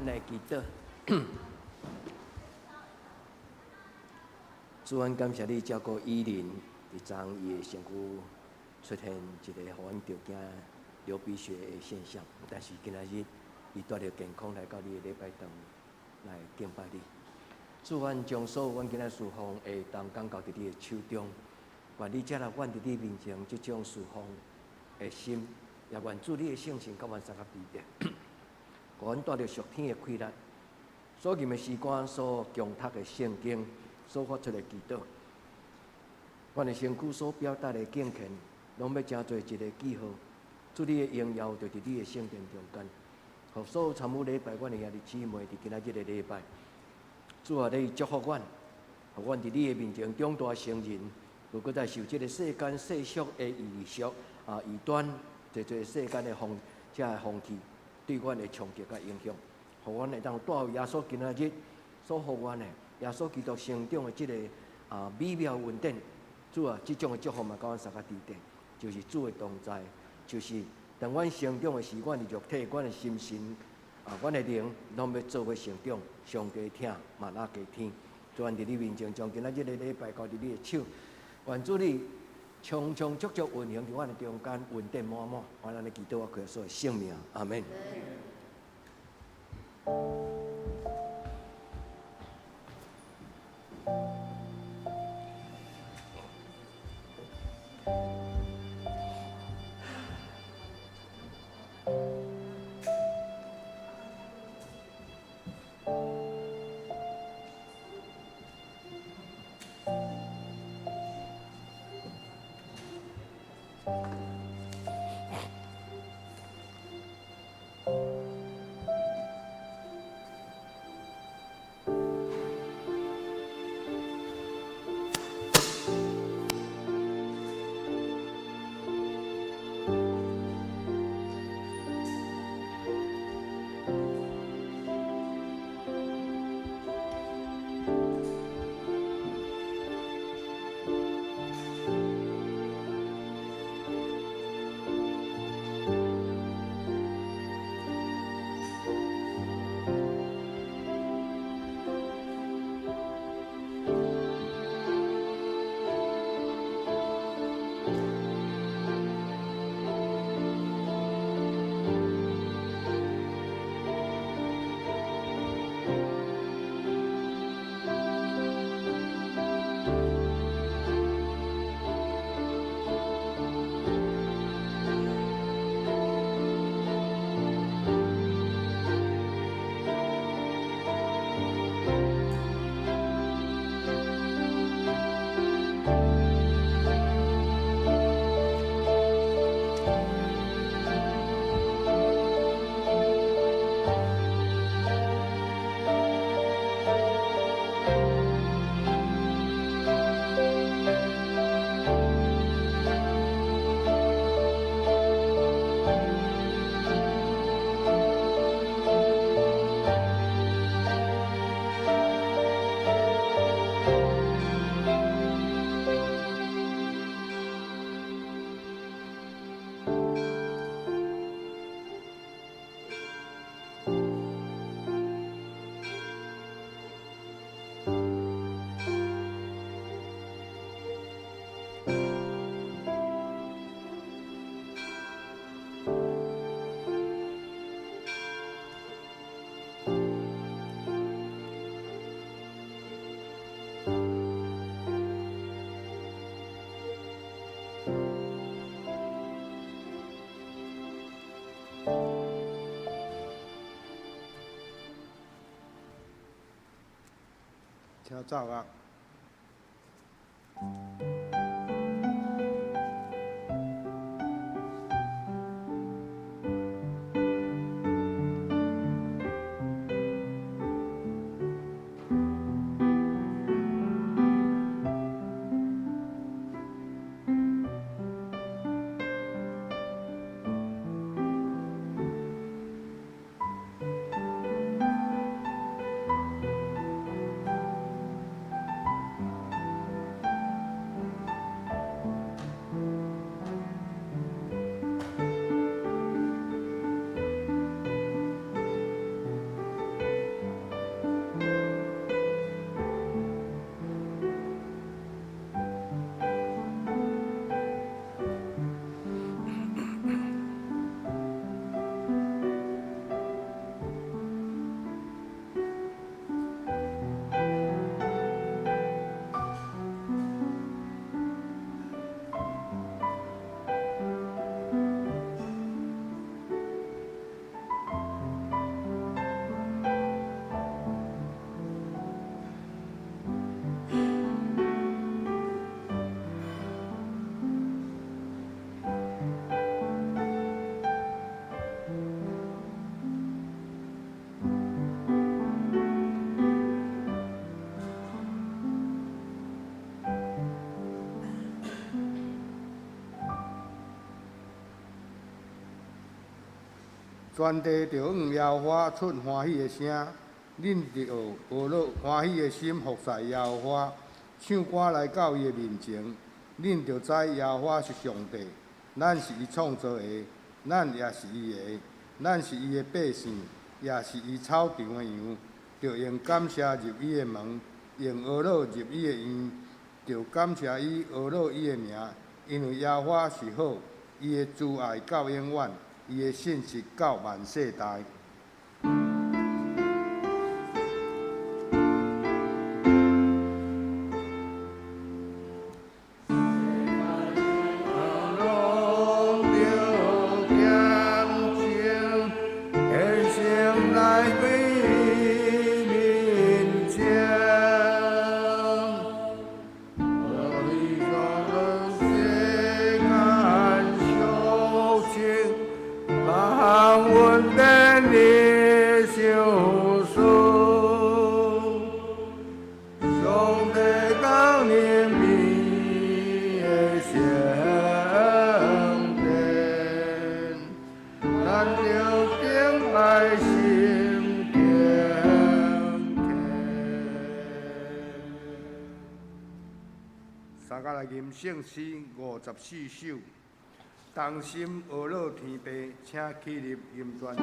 来祈祷。主，阮感谢你照顾依琳，伫昨伊的身躯出现一个互阮着惊流鼻血的现象，但是今仔日伊带着健康来到你的礼拜堂来敬拜你。主，阮将所有阮今仔侍奉会当讲到伫你的手中，愿你接纳阮伫你面前即种侍奉的心，也愿主你的圣神甲阮三个比例，互阮带着属天的气力，所念的诗歌、所强读的圣经、所发出的祈祷，阮的身躯所表达的敬虔，拢要成做一个记号。主你的荣耀就伫你的圣殿中间，互所有参与礼拜阮的兄弟姊妹伫今仔日的礼拜，主啊，你祝福阮，互阮伫你的面前长大成人，如果在受这个世间世俗的异俗异端，侪世间的风气对阮的冲击甲影响，互阮会当带有耶稣今仔日所互阮的耶稣基督成长的这个美妙稳定。主啊，这种的祝福嘛，甲阮三个伫地，就是主的同在，就是当阮成长的是阮的肉体、阮的心神、阮的灵，拢要做伙成长，上加听，嘛那加听。主，阮伫你面前，将今仔日的礼拜交伫你的手，愿主你充充足足运行伫阮的中间，稳定满满。我咱的祈祷，我靠所有性命，阿门。请走啊！全地着向耶和华出欢喜的声，恁着学乐欢喜的心服侍耶和华，唱歌来到伊的面前。恁着知耶和华是上帝，咱是伊创造的，咱也是伊的，咱是伊的百姓，也是伊草场的羊。着用感谢入伊的门，用学乐入伊的院，着感谢伊，学乐伊的名，因为耶和华是好，伊的慈爱到永远，伊的信实到万世代。三甲来吟圣诗54首，同心学乐天父，请起立吟全诗。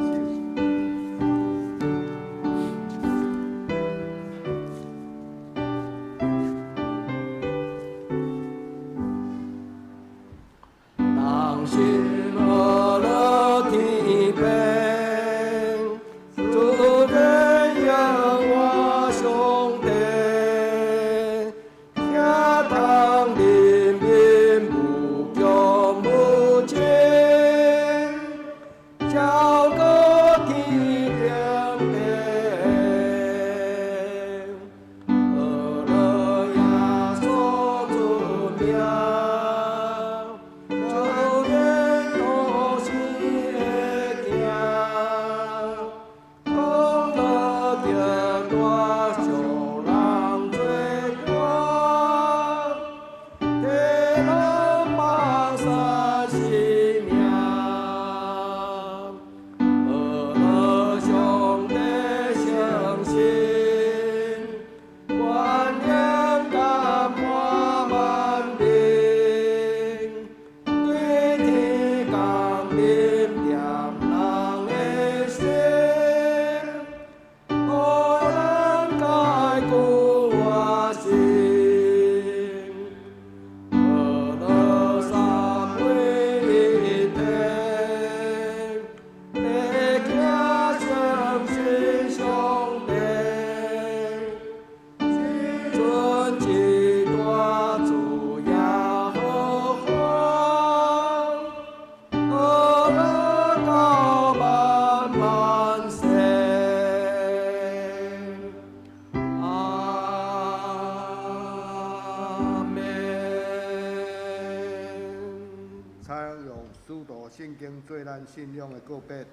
圣经做咱信仰的告别。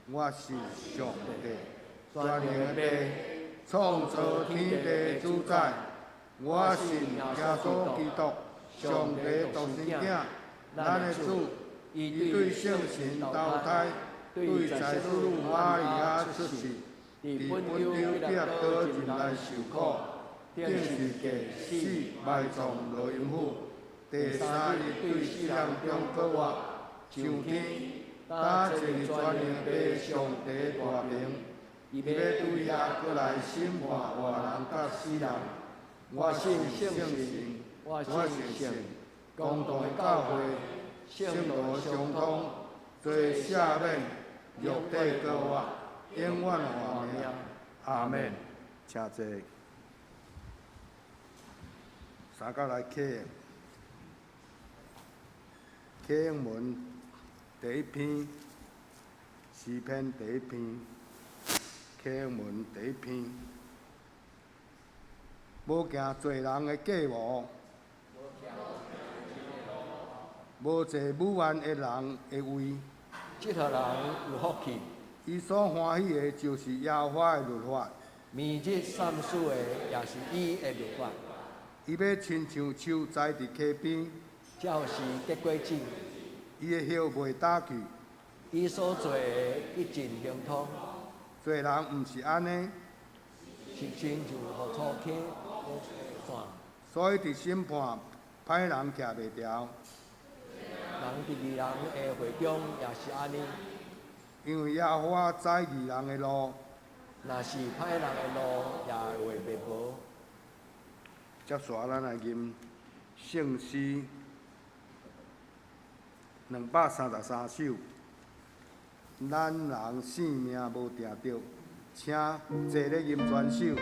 我是上帝，全能的父，创造天地的主宰。我信耶稣基督，上帝独生子，咱的主，伊对圣神投胎，对在主女玛利亚出世，伫本丢彼勒岛前来受苦，顶十架死，埋葬落阴府，第三日对死人中复活，上天。打坐全能的上帝大名，伊要对也过来审判活人甲死人。我信圣神，我信圣，公道的教会，圣道相通，罪赦免，肉体高活，永远活命。阿门。请坐。三角来启应，启应文。第一篇，诗篇第一篇，启应文第一篇。无行罪人的计谋，无坐武安的人的位。这号人有福气。伊所欢喜的，就是耶和华的律法。明日三思的，也是伊的律法。伊要亲像树栽伫溪边，才是结果子。伊的叶袂打去，伊所做的一尽亨通，做人毋是安尼，是亲像互初起线，所以伫审判歹人徛袂牢。人伫义人的会中也是安尼。因为耶和华知义人的路，若是歹人的路，也会袂无。接续咱来吟圣诗233首。咱人性命无定着，请坐咧吟全首。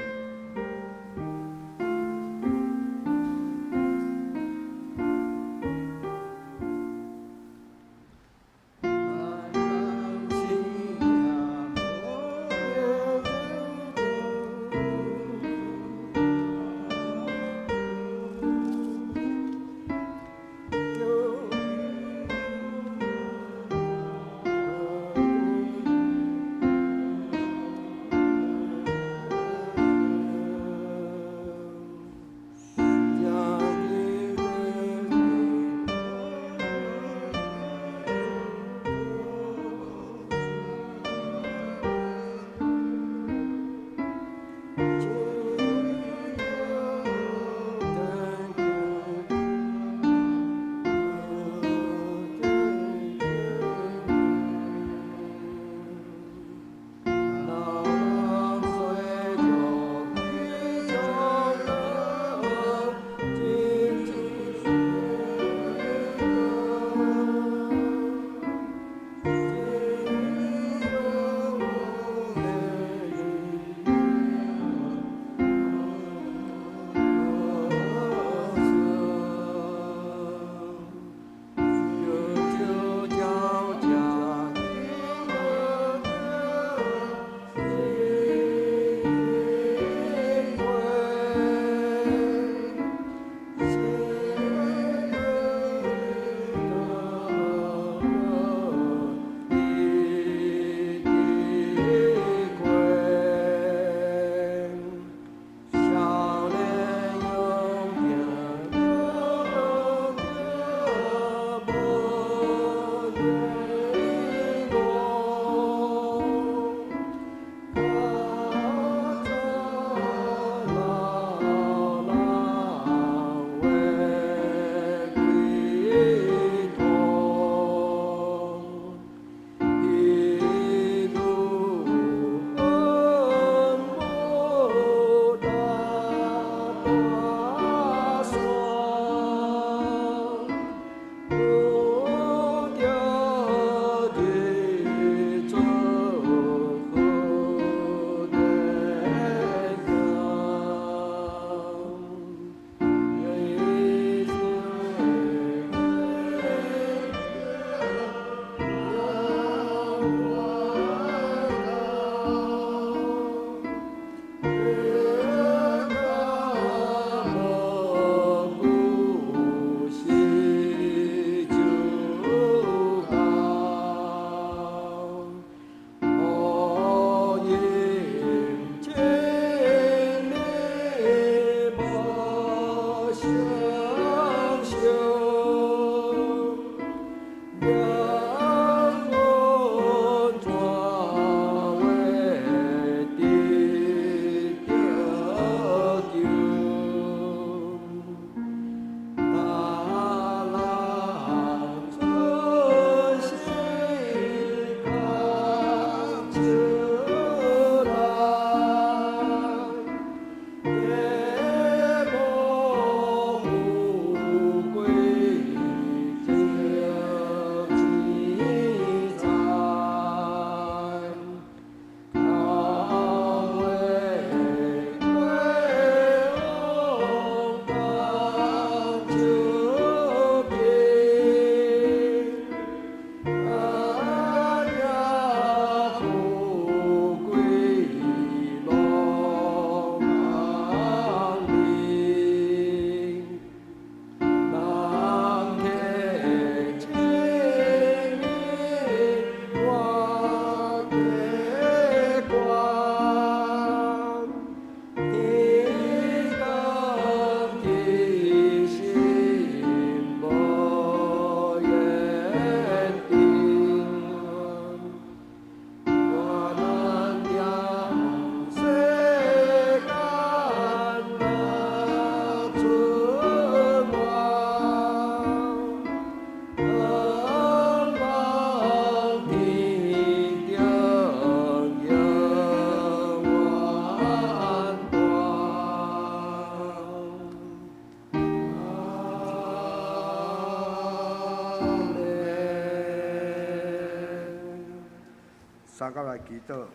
三角来祈祷。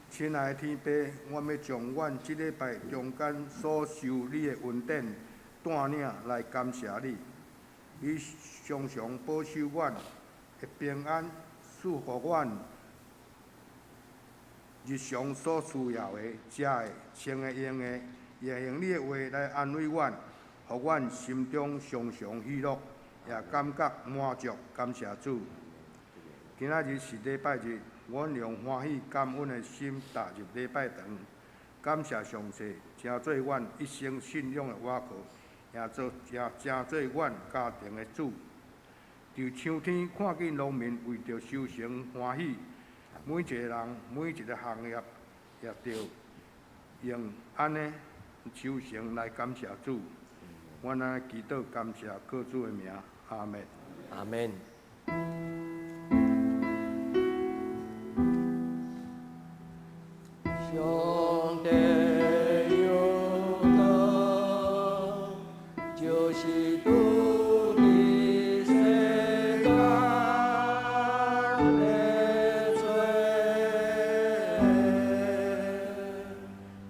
亲爱的天父，我要将阮即礼拜中间所受你的恩典带领来感谢你。你常常保守阮的平安，赐予阮日常所需要的、食的、穿的、用的，也用你的话来安慰阮，互阮心中常常喜乐，也感觉满足。感谢主。今仔日是礼拜日，阮用欢喜感恩的心踏入礼拜堂，感谢上帝，成做阮一生信仰的倚靠，也成做阮家庭的主。就像天看见农民为着收成欢喜，每一个人每一个行业也着用安尼收成来感谢主。阮安尼祈祷感谢靠主的名，阿门。阿门。上帝有道，就是主的世界的罪，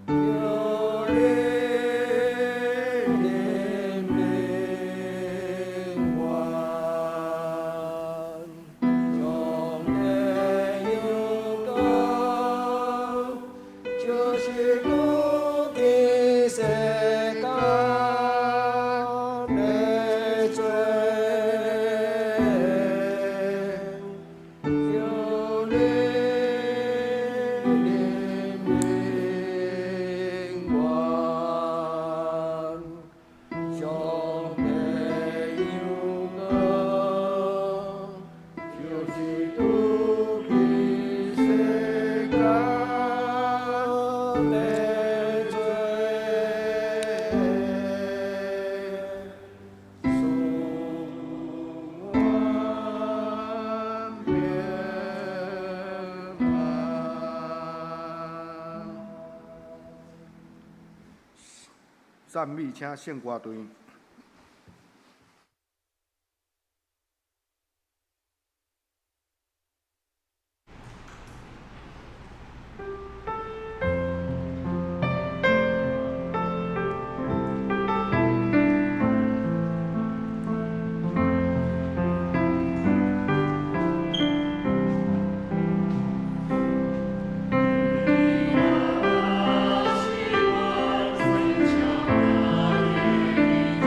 有你怜悯我。上帝有道，就是主的世界的罪，有你怜悯我。上帝有道，就是主的世界的罪，赞美请圣歌队。希望分享爱。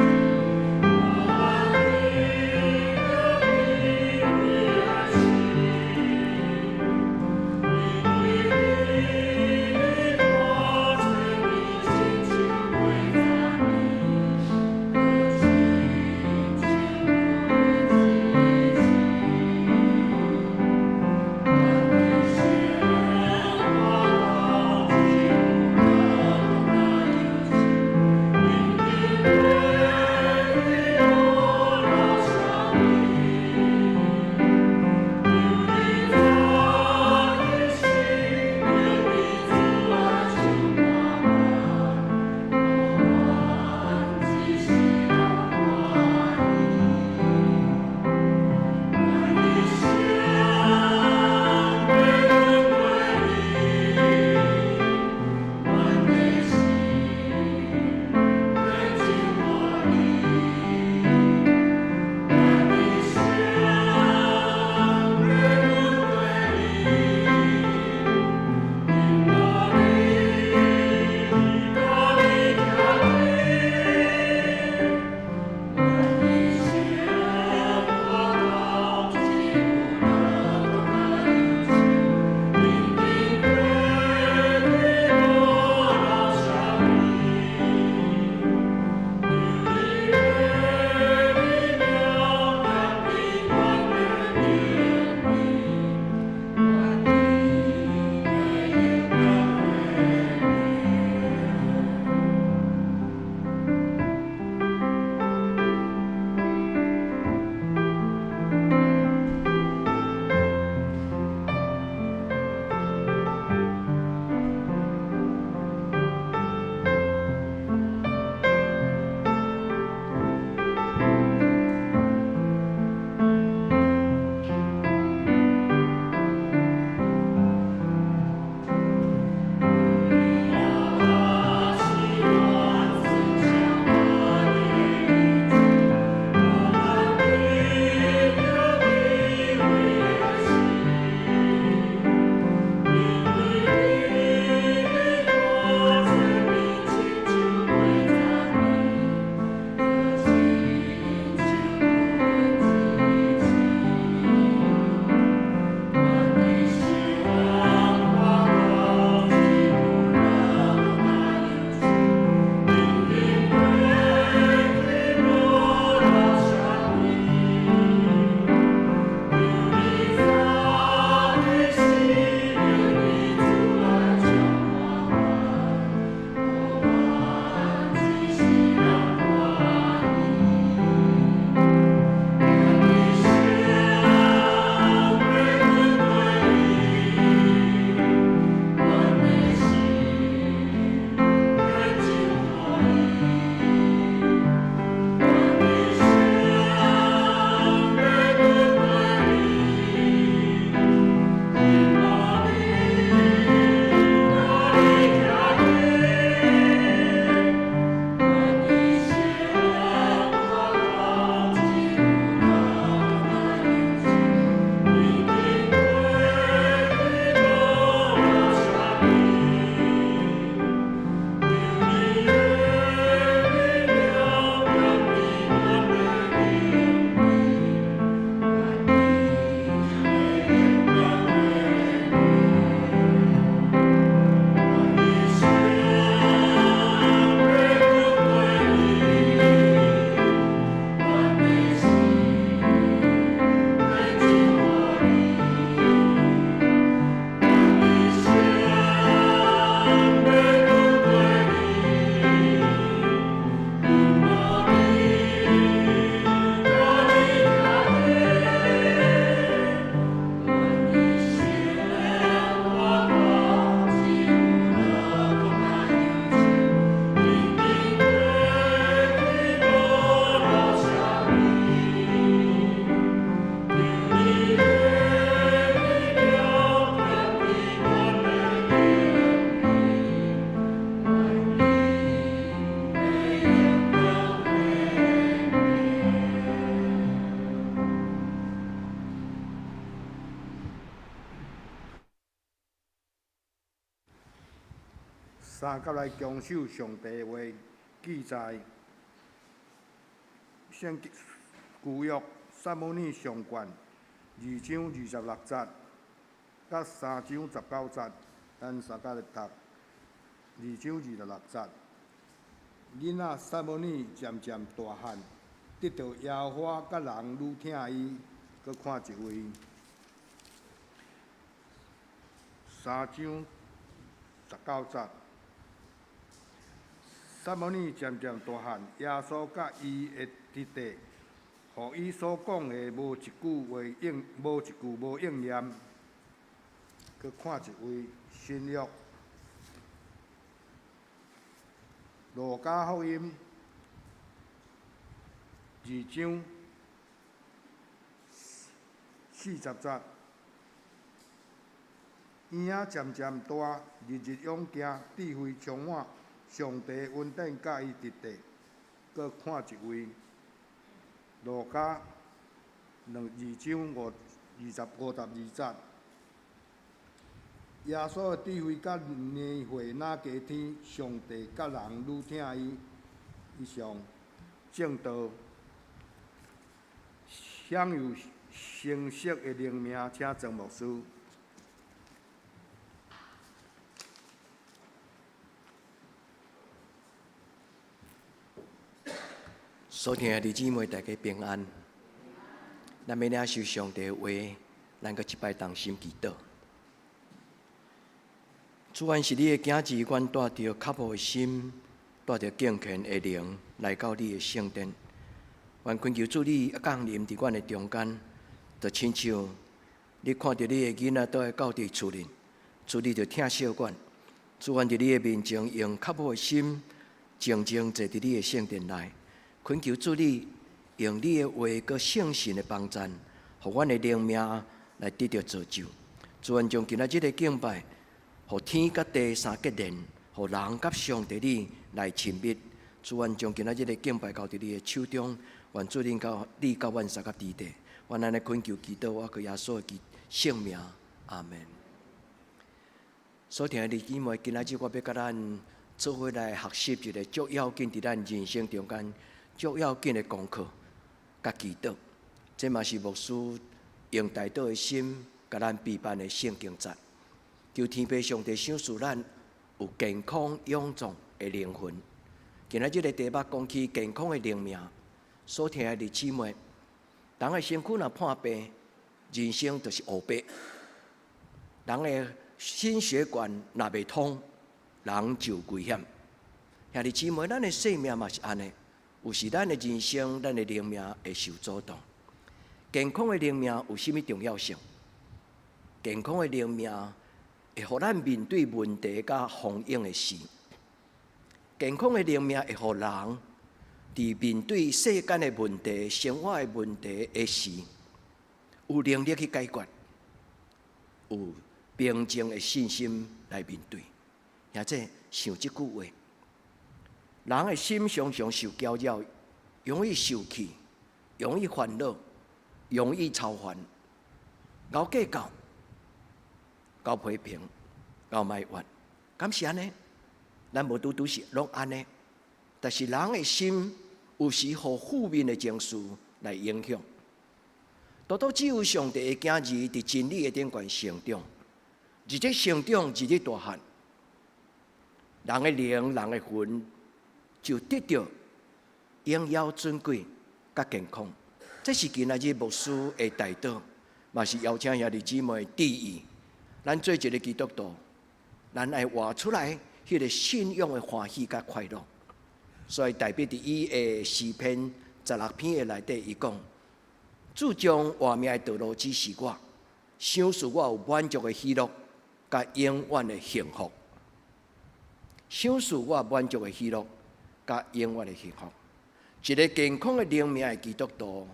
三甲来强守上帝的话，记载圣旧约撒母耳上卷2章26节，甲3章19节，咱三甲来读2章26节。囡仔撒母耳渐渐大汉，得到耶和华甲人愈疼伊，搁看一位。3章19节，撒母耳渐渐大汉，耶稣甲伊的弟弟，互伊所讲的无一句无应验。搁看一位新约。路加福音2章40节，婴仔渐渐大，日日勇行，智慧充满，上帝恩典甲伊弟弟。搁看一位路加2章52节。耶稣的智慧甲年岁哪加添，上帝甲人愈疼伊。以上正道，享有成色的灵命，请庄牧师。所听的弟姊妹，大家平安。咱要领受上帝的话，咱搁一摆同心祈祷。主愿是你的囝子，阮带着渴慕的心，带着敬虔的灵来到你的圣殿。愿恳求主你降临伫阮的中间，就亲像你看到你的囡仔倒来到伫厝里，主你就疼惜阮。主愿伫你的面前用渴慕的心，静静坐伫你的圣殿内，恳求主你用你的话佮圣神的帮助，互阮的灵命来得到造就。主愿将今仔日的敬拜，互天甲地三结连，互人甲上帝你来亲密。主愿将今仔日的敬拜交伫你的手中，愿主你到阮三甲地地。愿咱来恳求祈祷，我佮耶稣的圣名，阿门。所听的弟姊妹，今仔日我要甲咱做伙来学习一个足要紧伫咱人生中间足要紧的功课，甲祈祷。这嘛是牧师用大道的心，甲咱备办的圣经节。求天父上帝赏赐咱有健康勇壮的灵魂。今仔日的题目讲起健康的灵命，所听的弟姊妹，人的身躯若破病，人生就是黑白；人的心血管若袂通，人就危险。兄弟姊妹，咱的生命嘛是安尼，有时咱的人生、咱的灵命会受阻挡。健康的灵命有甚物重要性？健康的灵命会互咱面对问题甲风险的事。健康的灵命会互人伫面对世间的问题、生活的问题的时，有能力去解决，有平静的信心来面对。或者想即句话：人的心常常受搅扰，容易受气，容易烦恼，容易操烦，熬计较。搞批评，搞埋怨，敢是安尼？咱无拄是拢安尼。但是人的心有时互负面的情绪来影响。多只有上帝的囝儿伫真理的顶悬成长，日日成长，日日大汉。人的灵、人的魂就得到荣耀、尊贵、甲健康。这是今仔日牧师的大道，嘛是邀请兄弟姊妹注意。咱做一个基督徒，咱爱活出来迄个信仰的欢喜甲快乐。所以代表伫伊的诗篇16篇的内底，伊讲：主将活命的道路指示我，赏赐我有满足的喜乐，甲永远的幸福。赏赐我满足的喜乐，甲永远的幸福。一个健康的灵命的基督徒，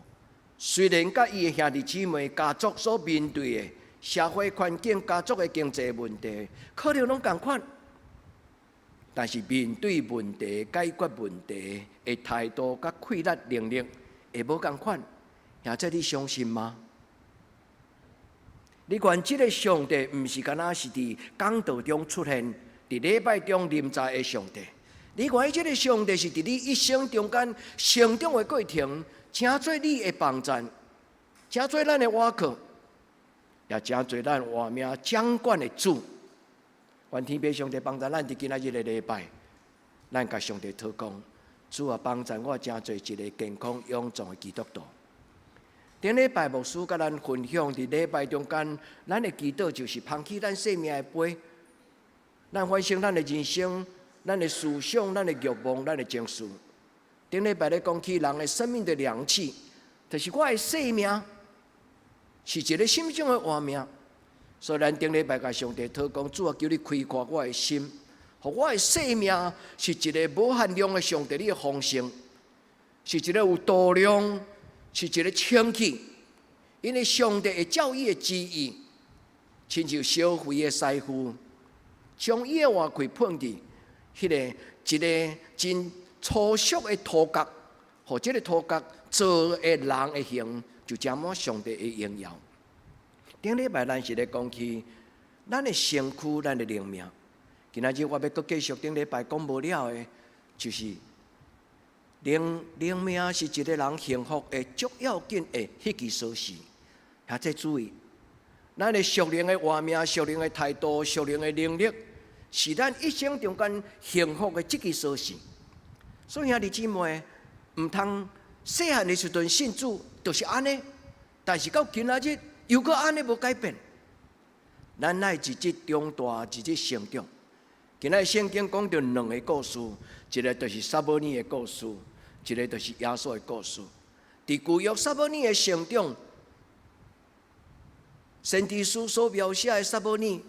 虽然甲伊的兄弟姊妹、家族所面对的社会环境、家族的经济问题，可能拢同款，但是面对问题、解决问题的态度、甲气力、能力会无同款。现在你相信吗？你愿即个上帝，毋是敢若是伫讲道中出现，伫礼拜中临在的上帝。你看，这个上帝是伫你一生中间成长的过程，请做你的帮助，请做咱的倚靠，也请做咱活命掌管的主。愿天父上帝帮助咱伫今仔日的礼拜，咱甲上帝祷告，主啊，帮助我真做一个健康勇壮的基督徒。顶礼拜牧师甲咱分享伫礼拜中间，咱的祈祷就是捧起咱生命的杯，咱反省咱的人生。咱的思想、咱的欲望、咱的情绪，顶礼拜咧讲起人的生命的良气，就是我的生命是一个心中的活命。所以咱顶礼拜甲上帝祷告，主啊，求你开阔我的心，互我的生命是一个无限量的上帝你的丰盛，是一个有度量，是一个清气。因为上帝会照伊的旨意，亲像烧灰的师傅，将伊的活开碰伫。迄个一个真粗俗的土角，和这个土角做的人的形，就沾满上帝的荣耀。顶礼拜咱是咧讲起咱的身躯、咱的灵命。今仔日我要搁继续顶礼拜讲无了的，就是灵命是一个人幸福的最要紧的迄支锁匙。也再注意，咱的属灵的活命、属灵的态度、属灵的能力。是咱一生中间幸福的这支锁匙，所以兄弟姊妹，唔通细汉的时阵信主就是安尼，但是到今仔日又搁安尼无改变。咱乃一日长大，一日成长。今仔圣经讲到两个故事，一个就是撒母耳的故事，一个就是耶稣的故事。伫旧约撒母耳的成长，先知书所描写的撒母耳。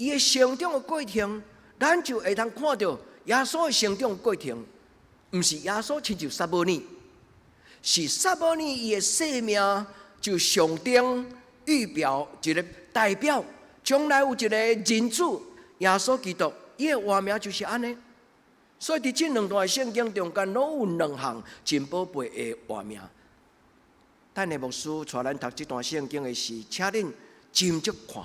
伊的成长的过程，咱就会通看到耶稣的成长过程，毋是耶稣亲像撒母耳，是撒母耳伊的生命就上顶预表一个代表，将来有一个人子耶稣基督，伊的活命就是安尼。所以伫这两段圣经中间，拢有两项真宝贝的活命。等下牧师带咱读这段圣经的时，请恁斟酌看。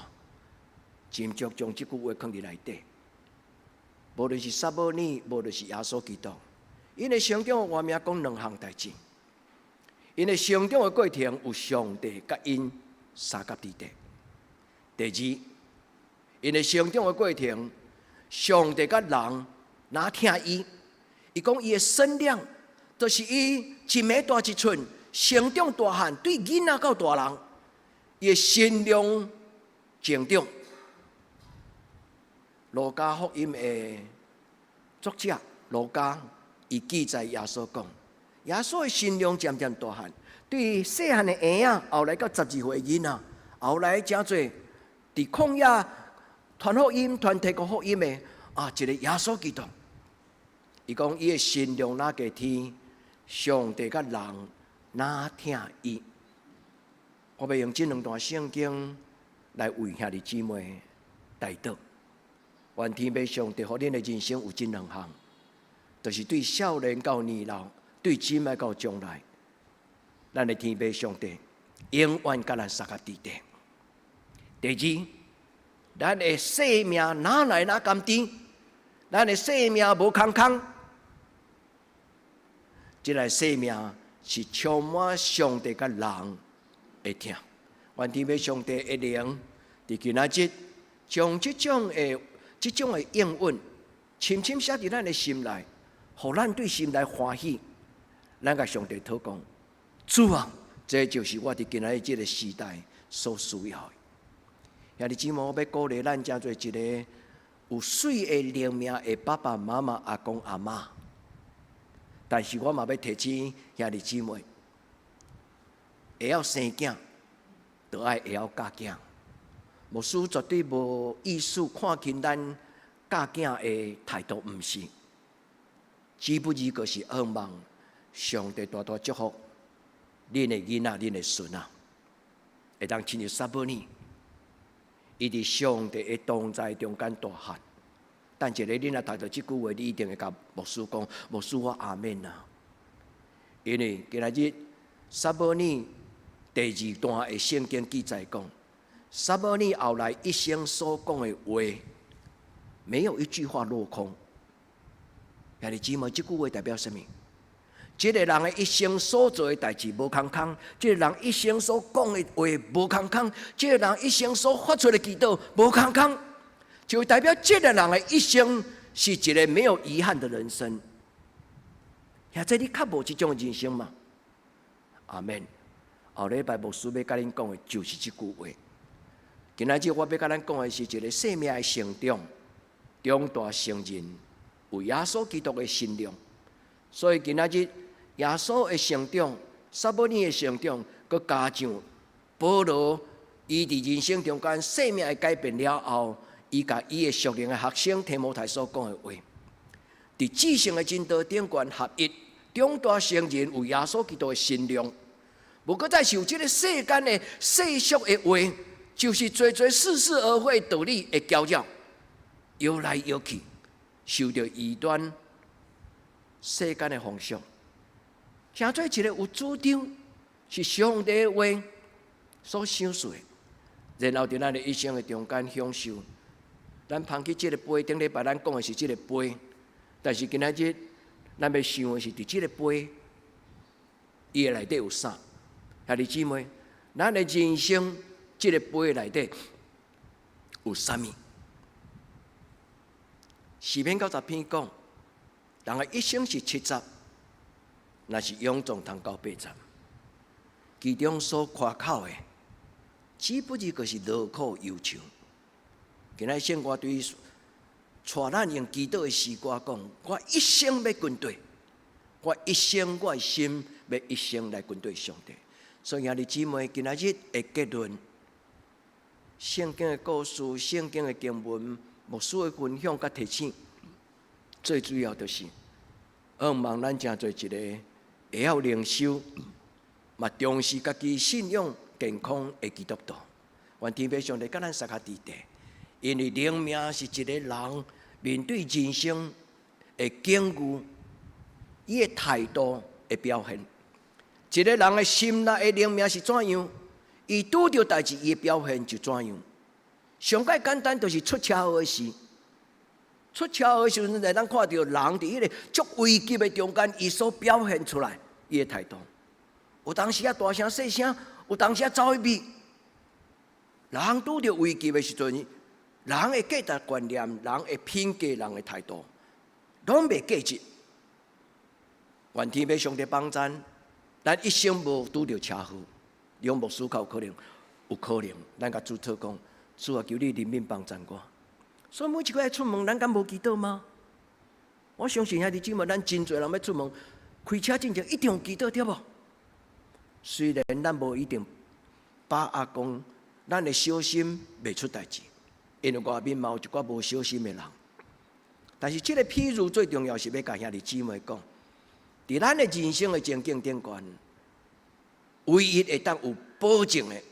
斟酌将这句话放伫内底，无论是撒母耳，无论是耶稣基督，因为成长的活命讲两项代志。因为成长的过程有上帝甲因三角地带。第二，因为成长的过程，上帝甲人哪听伊？伊讲伊的身量，就是伊一米大一寸，成长大汉，对囡仔到大人，伊的身量成长。路加福音的作者路加，伊记载耶稣讲，耶稣的身量渐渐大汉，对细汉的婴仔，后来到12岁的囡仔，后来真侪伫旷野传福音、传提过福音的一个耶稣基督。伊讲伊的身量哪个天，上帝甲人哪听伊。我要用这两段圣经来为兄弟姊妹代祷。愿天父上帝，互恁的人生有这两项，就是对少年到年老，对姊妹到将来，咱的天父上帝永远甲咱三角地带。第二，咱的生命哪来哪甘甜，咱的生命无空空，这个生命是充满上帝甲人的听。愿天父上帝的灵，伫今仔日将这种的应允，深深写伫咱的心内，互咱对心内欢喜。咱甲上帝祷告，主啊，这就是我伫今仔日这个时代所需要的。兄弟姊妹，我要鼓励咱真做一个有水的灵命的爸爸妈妈、阿公阿妈。但是我嘛要提醒兄弟姊妹，会晓生囝，就爱会晓教囝。牧师绝对无意思看轻咱教囝的态度，毋是。只不过就是渴望上帝大大祝福恁的囡仔、恁的孙仔，会当亲像撒母耳，伊伫上帝的同在中间大汉。但一个恁若读到即句话，你一定会甲牧师讲：牧师，我阿免啊！因为今仔日撒母耳第二段的圣经记载讲。撒母耳后来一生所讲的话，没有一句话落空。兄弟姊妹，这句话代表什么？这个人的一生所做的代志无空空，这个人一生所讲的话无空空，这个人一生所发出的祈祷无空空，就代表这个人的一生是一个没有遗憾的人生。现在你较无这种的人生嘛？阿们。后礼拜牧师要甲恁讲的就是这句话。今仔日我要甲咱讲的是一个生命的成长，长大成人，为耶稣基督的信仰。所以今仔日耶稣的成长，撒母耳的成长，佮加上保罗，伊伫人生中间生命的改变了后，伊甲伊的属灵的学生提摩太所讲的话，伫至圣的真道顶悬合一，长大成人，为耶稣基督的信仰。无搁再受这个世间的世俗的话，就是做似是而非道理的搅扰，摇来摇去，受到异端世间的风俗，成做一个有主张是上帝的话所想出的，然后伫咱的一生的中间享受。咱捧起这个杯，顶礼拜咱讲的是这个杯，但是今仔日咱要想的是伫这个杯，伊的内底有啥？兄弟姊妹，咱的人生这个杯内底有啥物？诗篇90篇讲，人的一生是70，若是勇壮通到80，其中所夸口的，只不过就是劳苦忧愁。今仔圣歌对于带咱用祈祷的诗歌讲，我一生要跟对，我一生我的心要一生来跟对上帝。所以兄弟姊妹，今仔日的结论，圣经的故事、圣经的经文、牧师的分享甲提醒，最主要就是望咱真做一个会晓灵修，嘛重视家己信仰健康的基督徒。愿天父上帝甲咱撒下地地，因为灵命是一个人面对人生的境遇，伊的态度的表现。一个人的心内的灵命是怎样，伊拄着代志，伊的表现就怎样。上介简单，就是出车祸时，出车祸时阵，咱看到人伫迄个足危急的中间，伊所表现出来伊的态度。有当时啊大声细声，有当时啊走一边。人拄着危急的时阵，人的价值观念、人的品格、人的态度，拢袂价值。愿天父上帝帮咱。咱一生无拄着车祸，用无思考可能，有可能，咱甲主祷讲，主啊，求你怜悯帮助我。所以每一个出门，咱敢无祈祷吗？我相信兄弟姊妹，咱真侪人要出门，开车之前一定有祈祷，对无？虽然咱无一定把握讲，咱的小心袂出代志，因为外面嘛有一寡无小心的人。但是这个譬如最重要是要甲兄弟姊妹讲。伫咱的人生的情境顶悬，唯一会当有保证的，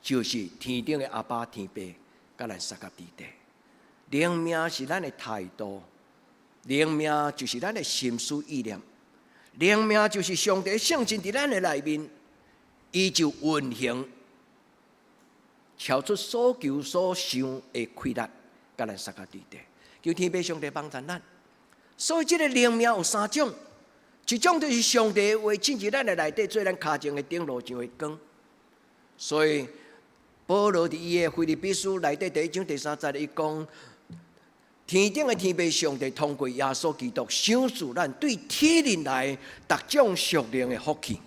就是天顶的阿爸天父，甲咱撒甲地地。灵命是咱的态度，灵命就是咱的心思意念，灵命就是上帝圣经伫咱的内面，伊就运行，超出所求所想的规律，甲咱撒甲地地。求天父上帝帮助咱。所以这个灵命有3种。一种就是上帝的话进入咱的内底，做咱脚前的顶路上的光。所以保罗伫伊的腓立比书内底第1章第3节，伊讲：天顶的天父上帝通过耶稣基督，赏赐咱对体人来各种属灵的福气。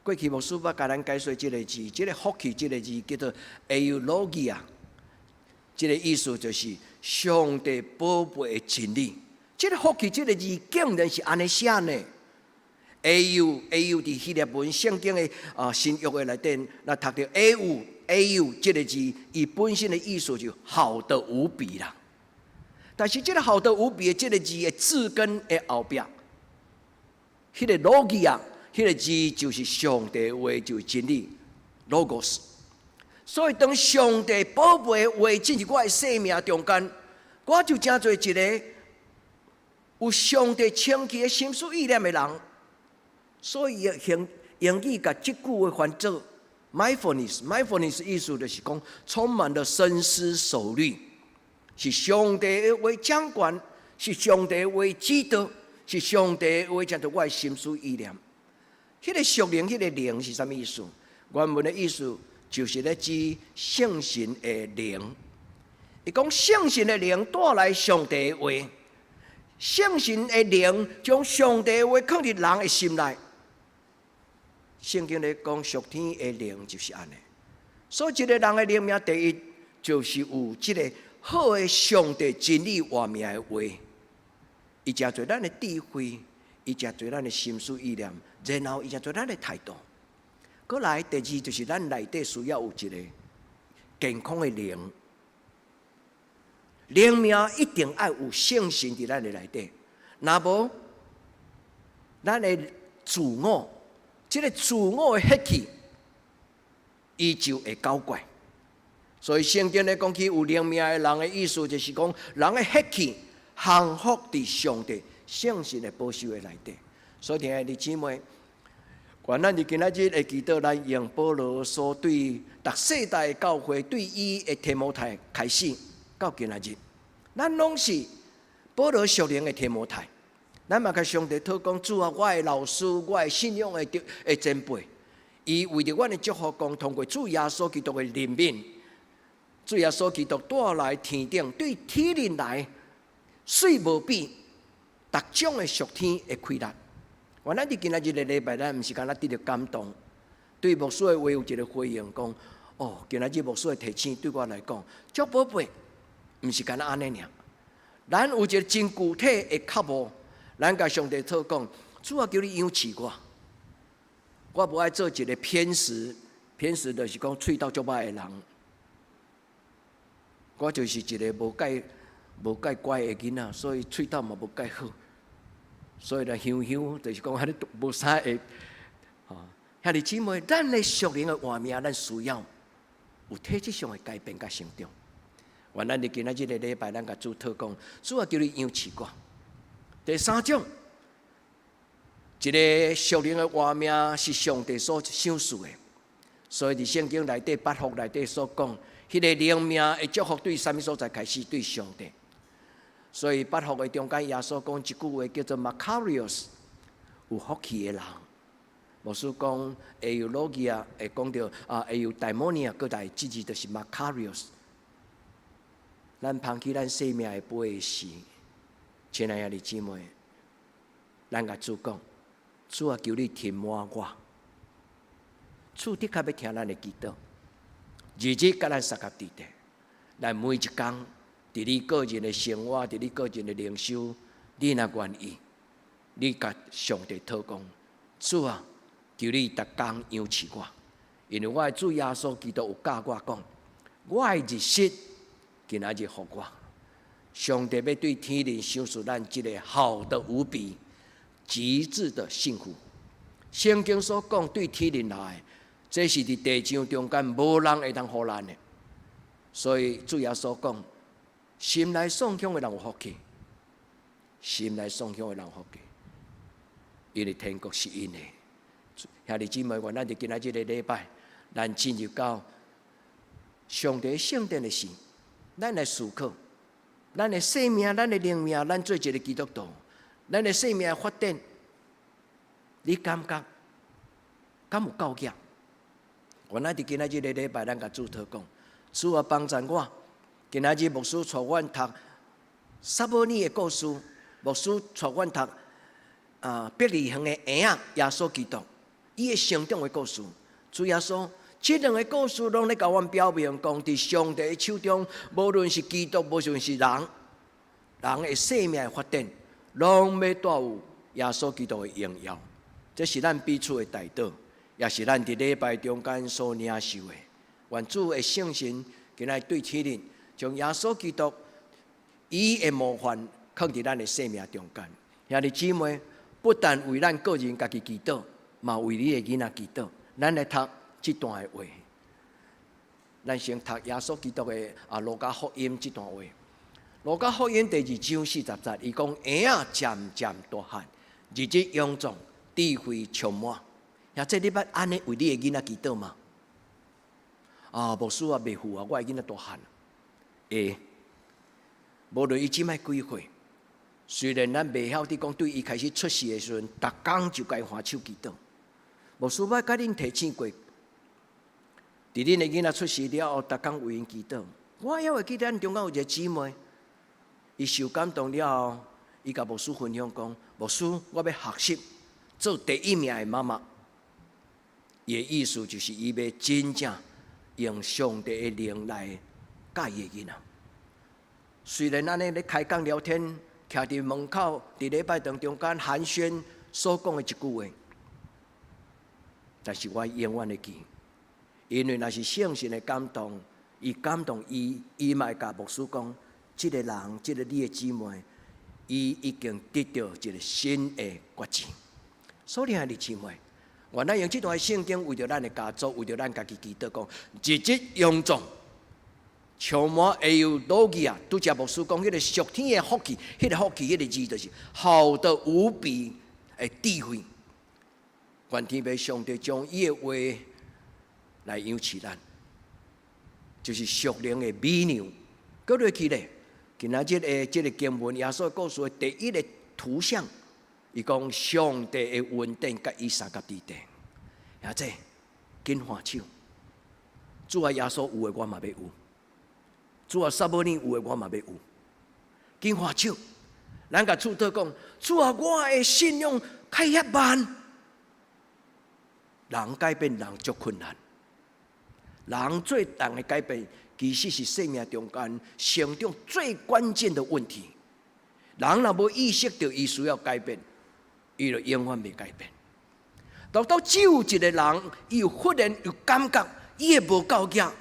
过去牧师捌甲咱解说这个字，这个福气这个字叫做 eulogia， 这个意思就是上帝宝贝的真理。这个福气这个字竟然是安尼写呢 ？au 伫希腊文圣经的新约的内底，那读到 au 这个字，伊本身的意思就好得无比啦。但是这个好得无比的这个字的字根的后壁，迄个 logia， 迄个字就是上帝话，就是真理 logos。所以当上帝宝贝的话进入我的生命中间，我就真做一个。有上帝清气的心思意念的人，所以用语甲即句的翻做 mindfulness 意思就是讲充满了深思熟虑，是上帝的话掌管，是上帝的话指导，是上帝的话才对我的心思意念。迄个属灵，迄个灵是啥物意思？原文的意思就是咧指圣神的灵。伊讲圣神的灵带来上帝的话，圣神的灵将上帝的话放入人的心内。圣经咧讲，属天的灵就是安尼。所以，一个人的灵命第一，就是有这个好的上帝真理话命的话，伊才做咱的智慧，伊才做咱的心思意念，然后伊才做咱的态度。过来，第二就是咱内底需要有一个健康的灵，灵命一定要有圣神伫咱的内底，若无咱的自我，这个自我的血气，伊就会搞怪。所以圣经咧讲起有灵命的人的意思，就是讲人的血气降服伫上帝圣神的保守的内底。所以亲爱的姊妹，愿咱伫今仔日的祈祷，咱用保罗所对逐世代的教会对伊的提摩太开始到今仔日，咱拢是保罗属灵的提摩太。咱嘛甲上帝祷讲，主啊，我的老师，我的信仰的前辈，伊为着阮的祝福，讲通过主耶稣基督的怜悯，主耶稣基督带来天顶对体人来水无比，逐种的属天的开力。原来伫今仔日的礼拜，咱毋是干那得到感动，对牧师的话有一个回应，讲哦，今仔日牧师的提醒对我来讲，足宝贝，毋是干那安尼尔。咱有一个真具体的脚步，咱甲上帝讨讲，主啊，叫你养饲我，我无爱做一个偏食，偏食就是讲喙斗足歹的人。我就是一个无介乖的囡仔，所以喙斗嘛无介好。所以咧，香香就是讲，遐你无啥会，遐你姊妹，咱的属灵的画面，咱需要有体质上的改变甲成长。原来你今仔日的礼拜，咱甲主讨讲，主要叫你养饲我。第三种，一个属灵的画面是上帝所赏赐的，所以伫圣经内底八福内底所讲，迄个灵命的祝福对啥物所在开始？对上帝。所以八福的中间，耶稣讲一句话叫做 Makarios， 有福气的人。牧师讲 Eulogia 会讲到Eudaimonia 各代字字就是 Makarios。咱捧起咱生命的杯时，亲爱的姊妹，咱甲主讲，主啊，求你填满我。主的确要听咱的祈祷，日日甲咱相合伫地，咱每一天。伫你个人的生活，伫你个人的灵修，你若愿意，你甲上帝讨讲，主啊，求你逐工养饲我，因为我的主耶稣基督有教我讲，我的日息今仔日互我，上帝要对天人赏赐咱一个好的无比、极致的幸福。圣经所讲对天人来，这是伫地上中间无人会当互咱的，所以主耶稣讲。心内颂香的人有福气，心内颂香的人有福气，因为天国是因的。兄弟姊妹，愿咱伫今仔日的礼拜，咱进入到上帝圣殿的时，咱来思考，咱的生命、咱的灵命，咱做一个基督徒，咱的生命发展，你感觉敢有够格？愿咱伫今仔日的礼拜，咱甲主祷讲，主啊，帮助我。今仔日牧师带阮读撒母耳的故事，牧师带阮读伯利恒的婴仔耶稣基督，伊的成长的故事。主耶稣，这两个故事拢咧甲阮表明，讲伫上帝的手中，无论是基督，无论是人的生命的发展，拢要带有耶稣基督的荣耀。这是咱彼此的代祷，也是咱伫礼拜中间所领受的。愿主的圣神今仔对天人。将耶稣基督伊的模范放伫咱的生命中间，兄弟姊妹，不但为咱个人家己祈祷，嘛为你的囡仔祈祷。咱来读这段的话，咱先读耶稣基督的路加福音这段话。路加福音第2章40节，伊讲婴仔渐渐大汉，日日勇壮，智慧充满。呀，这你捌安尼为你的囡仔祈祷吗？牧师啊，袂赴啊，我的囡仔大汉。无论伊即摆几岁，虽然咱袂晓得讲对伊开始出世的时阵，逐工就该欢手祈祷。牧师捌甲恁提醒过，伫恁的囡仔出世了后，逐工为因祈祷。我还会记得咱中间有一个姊妹，伊受感动了后，伊甲牧师分享讲：牧师，我要学习做第一名的妈妈。伊的意思就是伊要真正用上帝的灵来教伊的囡仔。虽然咱咧开讲聊天，徛伫门口，伫礼拜堂中间寒暄所讲的一句话，但是我永远会记，因为若是圣神的感动，伊感动伊嘛会甲牧师讲，即个人，即个你的姊妹，伊已经得到一个新的决志。所以兄弟姊妹，原来用这段圣经为着咱的家族，为着咱家己祈祷讲，日日用众，充满会有逻辑啊！拄则牧师讲，迄个属天的福气，迄个福气，迄个字就是好得无比的智慧。愿天父上帝将伊的话来养饲咱，就是属灵的美牛。搁落去咧，今仔日的这个经文，耶稣告诉的第一个图像，伊讲上帝的恩典甲以撒甲地地，也即紧欢手。主啊，耶稣有的我嘛要有。主啊，撒母耳有的我嘛要有，紧欢手。咱甲主祷讲，主啊，我的信仰开遐慢。人改变人足困难，人最难的改变，其实是生命中间成长最关键的问题。人若无意识到伊需要改变，伊就永远袂改变。到只有一个人，伊有忽然有感觉，伊也无够格，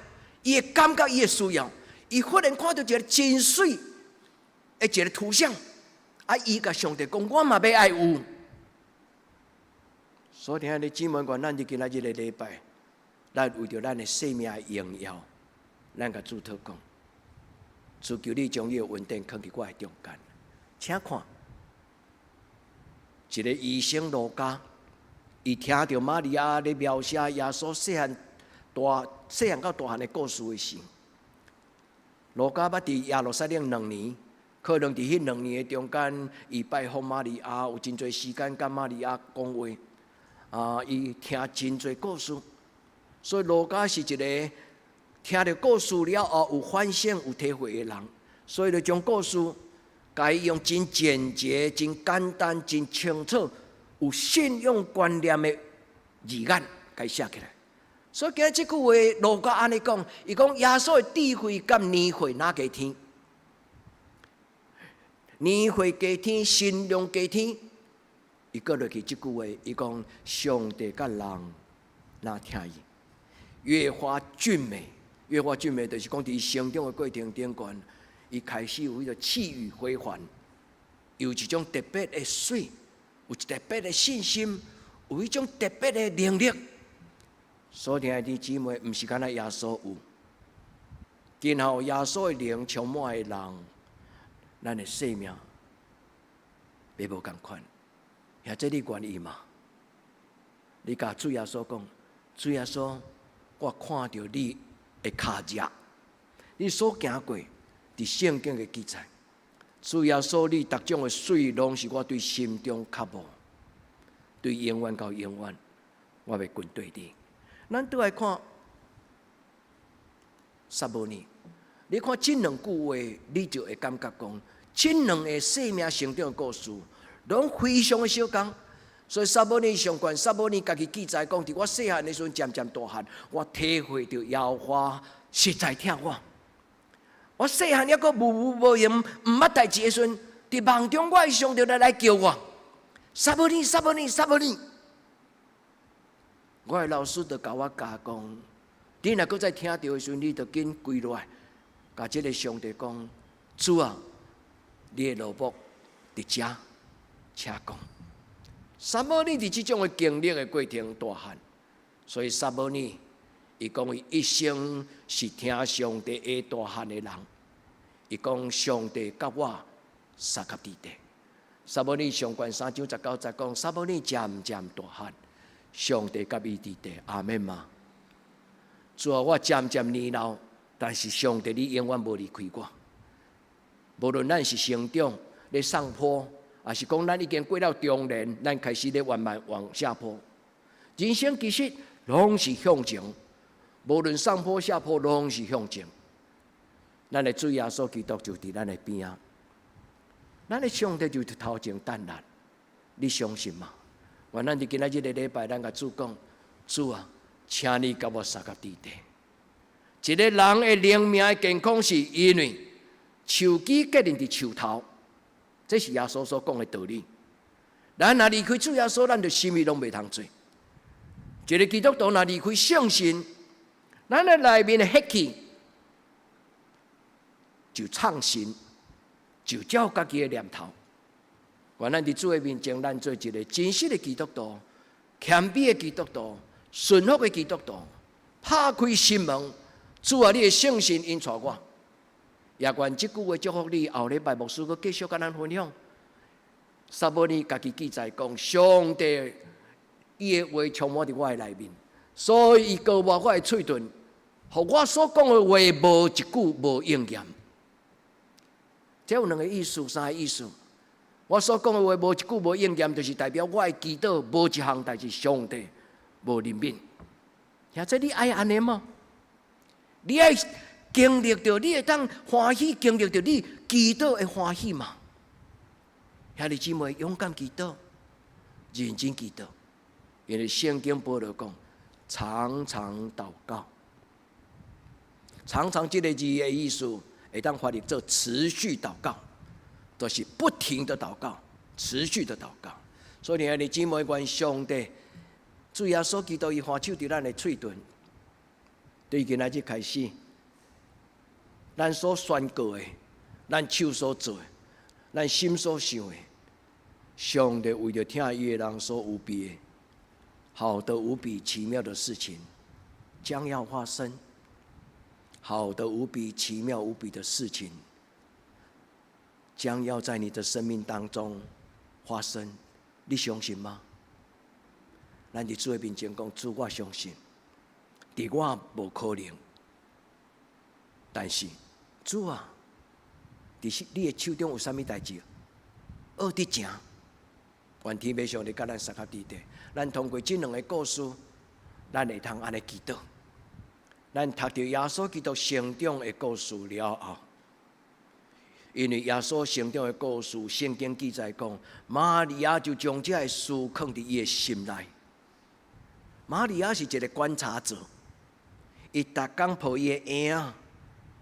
伊会感觉伊的需要。伊忽然看到一个真水的一个图像，啊！伊甲上帝讲：“我嘛要爱有。”所以，兄弟姊妹，愿咱今仔日的礼拜，咱为着咱的生命的荣耀，咱甲主祷讲：主求你将伊的恩典放伫我的中间。请看，一个医生路加，伊听到玛利亚咧描写耶稣细汉到大汉的故事的时，路加捌伫耶路撒冷2年，可能伫迄2年的中间，伊拜访玛利亚，有真侪时间甲玛利亚讲话。伊听真侪故事，所以路加是一个听到故事了后有反省、有体会的人，所以就将故事甲伊用真简洁、真简单、真清楚、有信仰观念的字眼甲写起来。所以今日这句话，路加安尼讲，伊讲耶稣的智慧甲年岁哪加天？年岁加天，信仰加天。伊过落去即句话，伊讲上帝甲人哪听伊，越发俊美，越发俊美，就是讲伫成长的过程中间，伊开始有迄个气宇辉煌，有一种特别的水，有特别的信心，有一种特别的能力。所以兄弟姊妹，毋是干那耶稣有，今后耶稣的灵充满的人，咱的生命袂无共款。也这你愿意嘛？你甲主耶稣讲，主耶稣，我看到你的脚迹，你所行过伫圣经的记载。主耶稣，你逐种的水，拢是我对心中渴慕，对永远到永远，我要跟对你。咱倒来看撒母耳，你看这两句话，你就会感觉讲，这两个生命成长的故事。拢非常的相共，所以撒母耳上悬，撒母耳家己记载讲，伫我细汉的时阵渐渐大汉，我体会到耶和华实在疼我。我细汉还阁无闲，毋捌代志的时阵，伫梦中我的上帝来叫我，撒母耳，撒母耳，撒母耳。我的老师就甲我教讲，你若阁再听到的时阵，你就紧跪落来，甲这个上帝讲，主啊，你的老母伫遮。请讲，撒母耳伫这种的经历的过程大汉，所以撒母耳伊讲伊一生是听上帝的大汉的人。伊讲上帝甲我三甲地地。撒母耳上悬3章19节讲，撒母耳渐渐大汉，上帝甲伊地地。阿门嘛。主啊，我渐渐年老，但是上帝你永远无离开我。无论咱是成长咧上坡，还是讲咱已经过了中年，咱开始咧慢慢往下坡。人生其实拢是向前，无论上坡下坡，拢是向前。咱的主耶稣基督就伫咱的边啊，咱的上帝就伫头前等咱。你相信吗？原咱伫今仔日的礼拜，咱甲主讲，主啊，请你甲我三甲地地。一个人的灵命的健康，是因为树枝结连伫树头，这是耶稣所讲的道理。咱若离开主耶稣，咱就什么拢袂通做。一个基督徒若离开圣神，咱的内面的血气就创新，就照家己的念头。原咱伫主的面前，咱做一个真实的基督徒、谦卑的基督徒、顺服的基督徒，拍开心门。主啊，你的圣神引带我，也愿这句话祝福你。后礼拜牧师阁继续甲咱分享。撒母耳家己记载讲，上帝伊的话充满伫我的内面，所以伊告我的嘴唇，互我所讲的话无一句无应验。这有两个意思，三个意思。我所讲的话无一句无应验，就是代表我的祈祷无一项代志上帝无怜悯。现在你爱安尼吗？你爱经历到，你会当欢喜经历到你祈祷的欢喜嘛？兄弟姊妹，勇敢祈祷，认真祈祷，因为圣经保罗讲，常常祷告。常常这个字的意思，会当翻译做持续祷告，就是不停的祷告，持续的祷告。所以兄弟姊妹，愿上帝主耶稣基督伊放手伫咱的喙唇。对今仔日开始，咱所宣告的，咱手所做的，咱心所想的，上帝为着听伊的人所有比的好的无比奇妙的事情，将要发生。好的无比奇妙无比的事情，将要在你的生命当中发生。你相信吗？咱伫主的面前讲，主我相信。伫我无可能，但是主啊，伫你的手中有啥物代志？恶伫正，愿天父上帝甲咱三甲地地，咱通过这两个故事，咱会通安尼祈祷。咱读到耶稣基督成长的故事了后，因为耶稣成长的故事，圣经记载讲，玛利亚就将这个事放伫伊的心内。玛利亚是一个观察者。伊逐工抱伊的婴仔，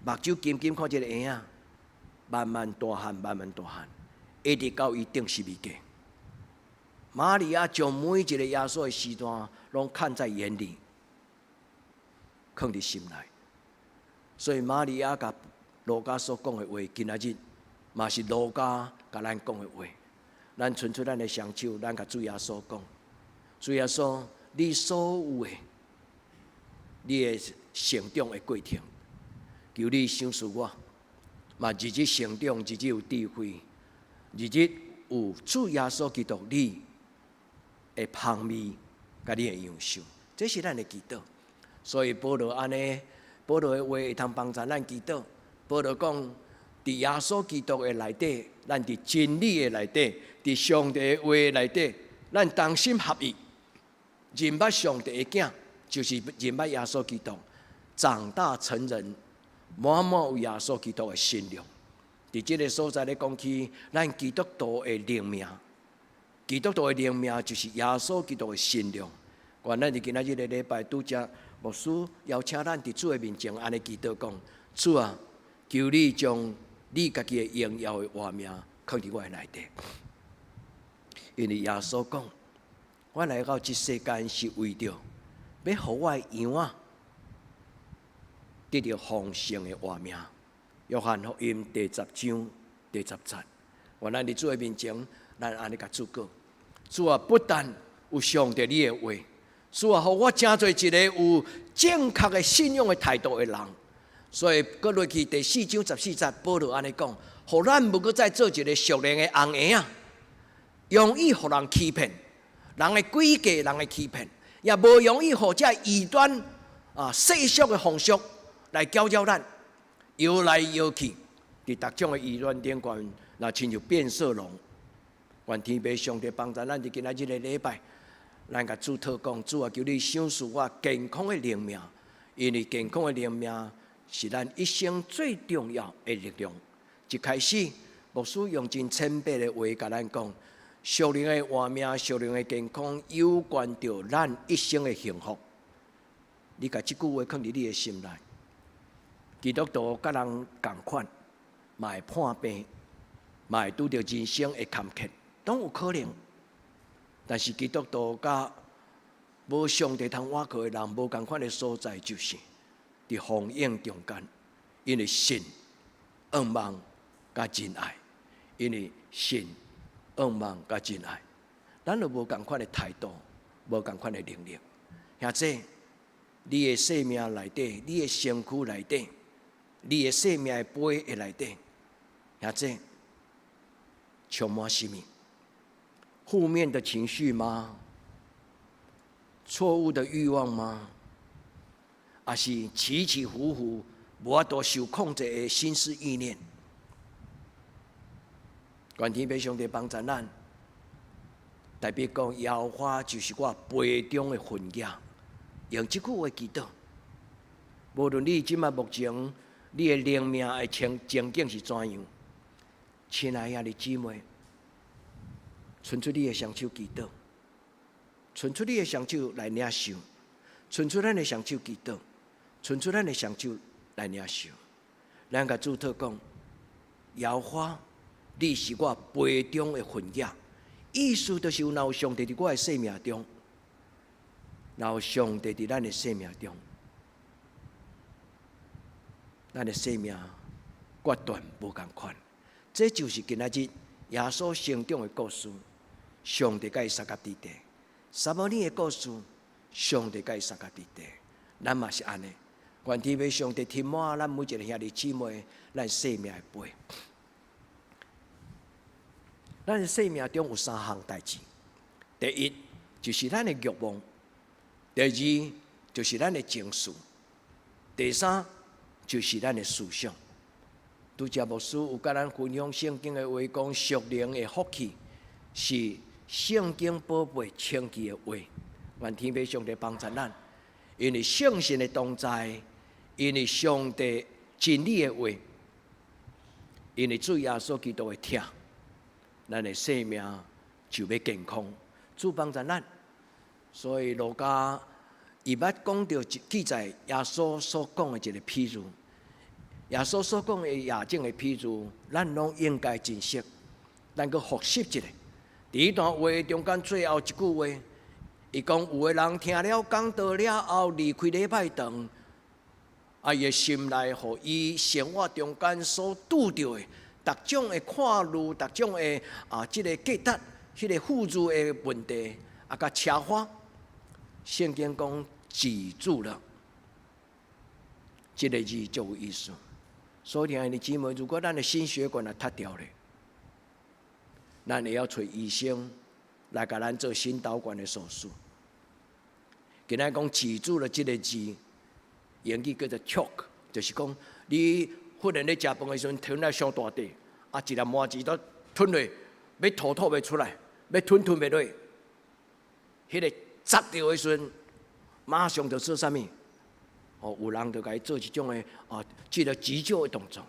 目睭金金看这个婴仔，慢慢大汉，慢慢大汉，一直到伊定十字架。玛利亚将每一个耶稣的时段，拢看在眼里，放伫心内。所以玛利亚甲路加所讲的话，今仔日嘛是路加甲咱讲的话。咱伸出咱的双手，咱甲主耶稣讲：主耶稣，你所有的，你的成长的过程，求你赏赐我，嘛日日成长，日日有智慧，日日有主耶稣基督你的香味，甲你的样式，这是咱的祈祷。所以保罗安尼，保罗的话会通帮助咱祈祷。保罗讲，伫耶稣基督的内底，咱伫真理的内底，伫上帝的话的内底，咱同心合意，认捌上帝的囝，就是认捌耶稣基督。长大成人，满满有耶稣基督的信仰。伫这个所在咧讲起，咱基督徒的灵命，基督徒的灵命就是耶稣基督的信仰。原咱伫今仔日的礼拜拄则牧师邀请咱伫主的面前安尼祈祷讲：主啊，求你将你家己的荣耀的画面放伫我的内底。因为耶稣讲，我来到这世间是为着要互我的羊仔得到丰盛的画面。约翰福音第10章第10节，原来伫主的面前，咱安尼甲主讲：主啊，不但有上帝你的话，主啊，互我真做一个有正确的信仰的态度的人。所以，搁落去第4章14节，保罗安尼讲：互咱无搁再做一个俗人的红婴仔，容易互人欺骗，人的诡计，人的欺骗，也无容易互这异端世俗的风俗来搅扰咱，摇来摇去，伫逐种的议论顶悬，若亲像变色龙。愿天父上帝帮助咱伫今仔日的礼拜，咱甲主祷讲，主啊，求你赏赐我健康的灵命，因为健康的灵命是咱一生最重要的力量。一开始，牧师用真谦卑的话甲咱讲，属灵的活命、属灵的健康，有关着咱一生的幸福。你甲即句话放伫你的心内。基督徒甲人共款，嘛会破病，嘛会拄着人生的坎坷。拢有可能，但是基督徒甲无上帝通倚靠的人无共款的所在，就是伫风影中间，因为信、仰望甲真爱，因为信、仰望甲真爱，咱就无共款的态度，无共款的能力。兄弟，你的生命内底，你的身躯内底，你的生命的杯的内底，兄弟，充满什么？负面的情绪吗？错误的欲望吗？还是起起伏伏、无法度受控制的心思意念？愿天父上帝帮助咱，代表讲耶和华就是我杯中的分野。用这句话祈祷，无论你即马目前你的灵命的情景是怎样，亲爱的姊妹。伸出你的双手祈祷，伸出你的双手来领受，伸出咱的双手祈祷，伸出咱的双手来领受。咱甲主祷讲，耶和华，你是我杯中的分野，意思就是有上帝伫我的生命中，有上帝伫咱的生命中，咱的生命决断无共款。这就是今仔日耶稣成长的故事。上帝甲伊撒甲伫地，撒母耳的故事，上帝甲伊撒甲伫地，咱嘛是安尼。愿天父上帝填满咱每一个兄弟姊妹，咱生命的杯。咱的生命中有三项代志：第一就是咱的欲望；第二就是咱的情绪；第三就是咱的思想。拄则牧师有甲咱分享圣经的话，讲属灵的福气是圣经宝贝清气的话，愿天父上帝帮助咱，因为圣神的同在，因为上帝真理的话，因为主耶稣基督的疼，咱的生命就要健康。主帮助咱，所以路加伊捌讲到记载耶稣所讲的一个譬如，耶稣所讲的亚种的譬如，咱拢应该珍惜，咱搁复习一下。第一段话中间最后一句话，伊讲有的人听了讲道了后，离开礼拜堂，伊的心内，互伊生活中间所拄着的各种的看路、各种的即个价值、迄个富裕的问题，甲车祸，圣经讲止住了，这个字就有意思。所以，兄弟姊妹，如果咱的心血管啊塌掉了，咱会要找医生来甲咱做心导管的手术。今仔讲止住了这个字，英语叫做 choke， 就是讲你忽然咧食饭的时阵吞了上大块，一粒麻糍都吞落，要吐袂出来，要吞袂落，迄个砸掉的时阵，马上就做啥物？有人就甲伊做一种的即个急救的动作。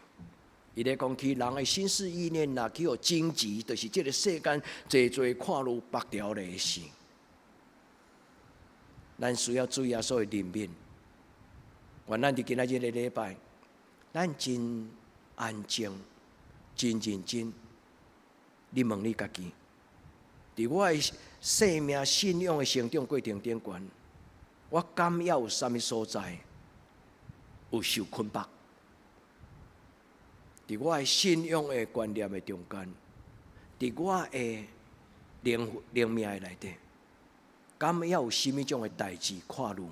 伊咧讲起人的心思意念啦，去互荆棘，就是即个世间济看路白条的事。咱需要注意所有人面。愿咱伫今仔日的礼拜，咱真安静、真认真。你问你家己，伫我的生命信仰的成长过程顶悬，我敢还有啥物所在有受捆绑？伫我的信仰的观念的中间，伫我的灵命的内底，敢还有甚物种的代志看路，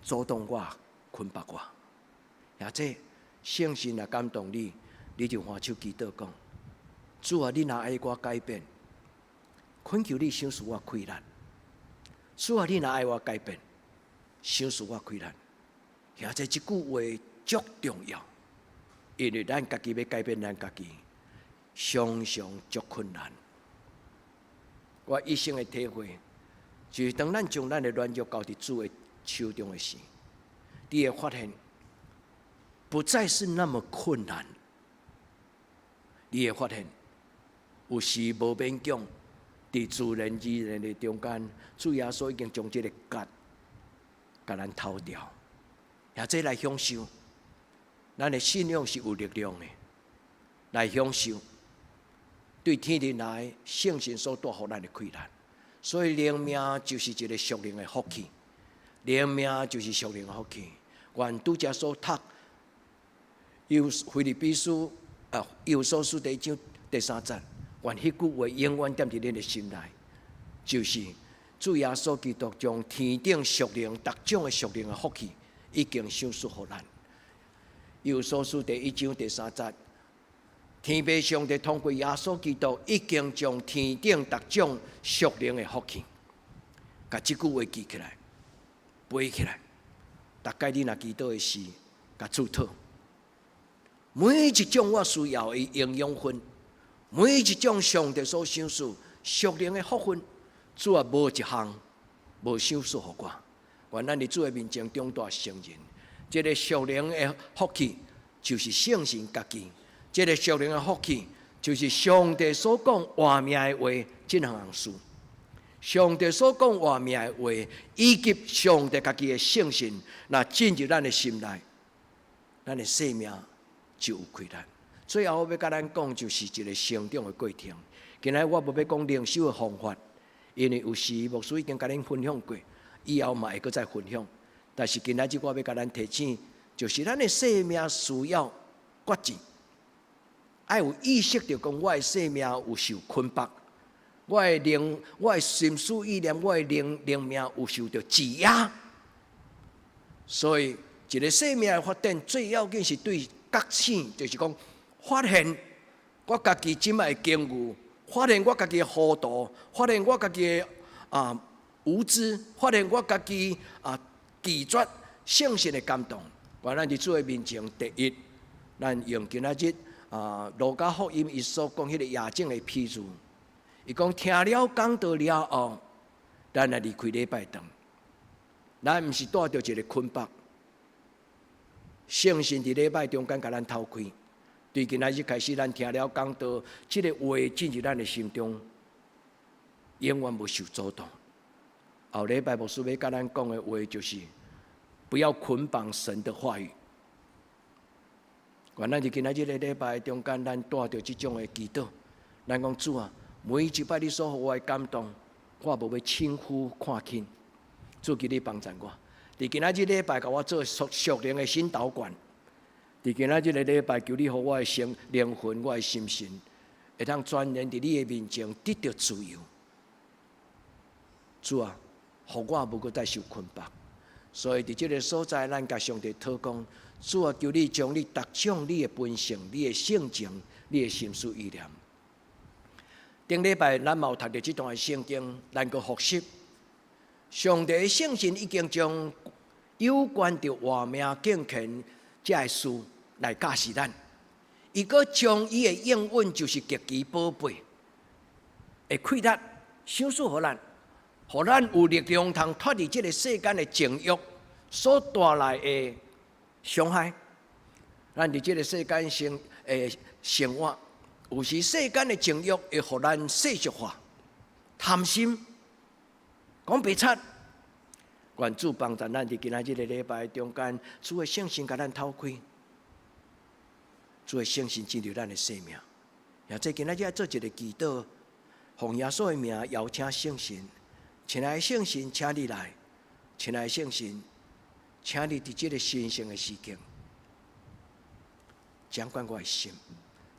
阻挡我、捆绑我？或者圣神也感动你，你就换手祈祷讲：主啊，你若爱我改变，恳求你赏赐我开力。主啊，你若爱我改变，赏赐我开力。或者这句话足重要。因为咱家己要改变咱家己，常常足困难。我一生的体会，就是当咱将咱的软弱交伫主的手中的时，你会发现，不再是那么困难。你会发现，有时无勉强，伫自然而然的中间，主耶稣已经将这个角，甲咱偷掉，也这来享受。咱的信仰是有力量的，来享受对天而来圣神所带予咱的快乐。所以灵命就是一个属灵的福气，灵命就是属灵的福气。愿拄则所读，腓立比书以弗所书第1章第3节，愿迄句话永远踮伫恁的心内，就是主耶稣基督将天顶属灵各种的属灵的福气，已经赏赐予咱。以弗所书第1章第3节，天父上帝通过耶稣基督，已经将天顶各种属灵的福气，甲即句话记起来，背起来。大概你若祈祷的时，甲主祷。每一种我需要的营养分，每一种上帝所赏赐属灵的福分，主啊，无一项无赏赐予我。愿咱伫主的面前重大承认，这个属灵的福气就是圣神家己，这个属灵的福气就是上帝所讲活命的话，这项事。上帝所讲活命的话，以及上帝家己的圣神，若进入咱的心内，咱的生命就有快乐。最后我要甲咱讲，就是一个成长的过程。今日我无要讲灵修的方法，因为有时牧师已经甲恁分享过，以后嘛会搁再分享。但是今日我要甲咱提醒，就是咱的生命需要决志，要有意识到讲我的生命有受捆绑。我的心思意念，我的灵命有受到挤压，所以一个生命的发展最要紧是对觉醒，就是讲发现我家己即摆的境遇，发现我家己的糊涂，发现我家己的无知，发现我家己拒绝圣神的感动。我咱伫主的面前，第一，咱用今仔日路加福音伊所讲迄个亚正的譬喻。伊讲听了讲道了后，咱来离开礼拜堂，咱毋是带着一个捆绑，圣神伫礼拜中间甲咱偷开。对今仔日开始，咱听了讲道，这个话进入咱的心中，永远无受阻挡。后礼拜牧师要甲咱讲的话就是，不要捆绑神的话语。愿咱伫今仔日的礼拜中间，咱带着这种的祈祷，咱讲主啊。每一摆你所予我的感动，我无要轻忽看轻。主求你帮助我。伫今仔日礼拜，甲我做属灵的新导管。伫今仔日的礼拜，求你予我的灵魂、我的心神，会当全然伫你的面前得到自由。主啊，予我无搁再受捆绑。所以伫这个所在，咱甲上帝祷告，主啊，求你将你各种你的本性、你的性情、你的心思意念。顶礼拜咱嘛有读到这段圣经，咱个复习。上帝的圣神已经将有关着活命敬虔这个事来教示咱，伊个将伊的应允就是极其宝贝，会快乐赏赐予咱，予咱有力量通脱离这个世间的情欲所带来的伤害。咱伫这个世间生活。有时世间的情欲会互咱世俗化、贪心、讲白贼。愿主帮助咱伫今仔日的礼拜中间，主的圣神甲咱透开，主的圣神进入咱的生命。也即今仔日要做一个祈祷，奉耶稣的名邀请圣神，亲爱的圣神，请你来，亲爱的圣神，请你伫这个神圣的时间，掌管我的心。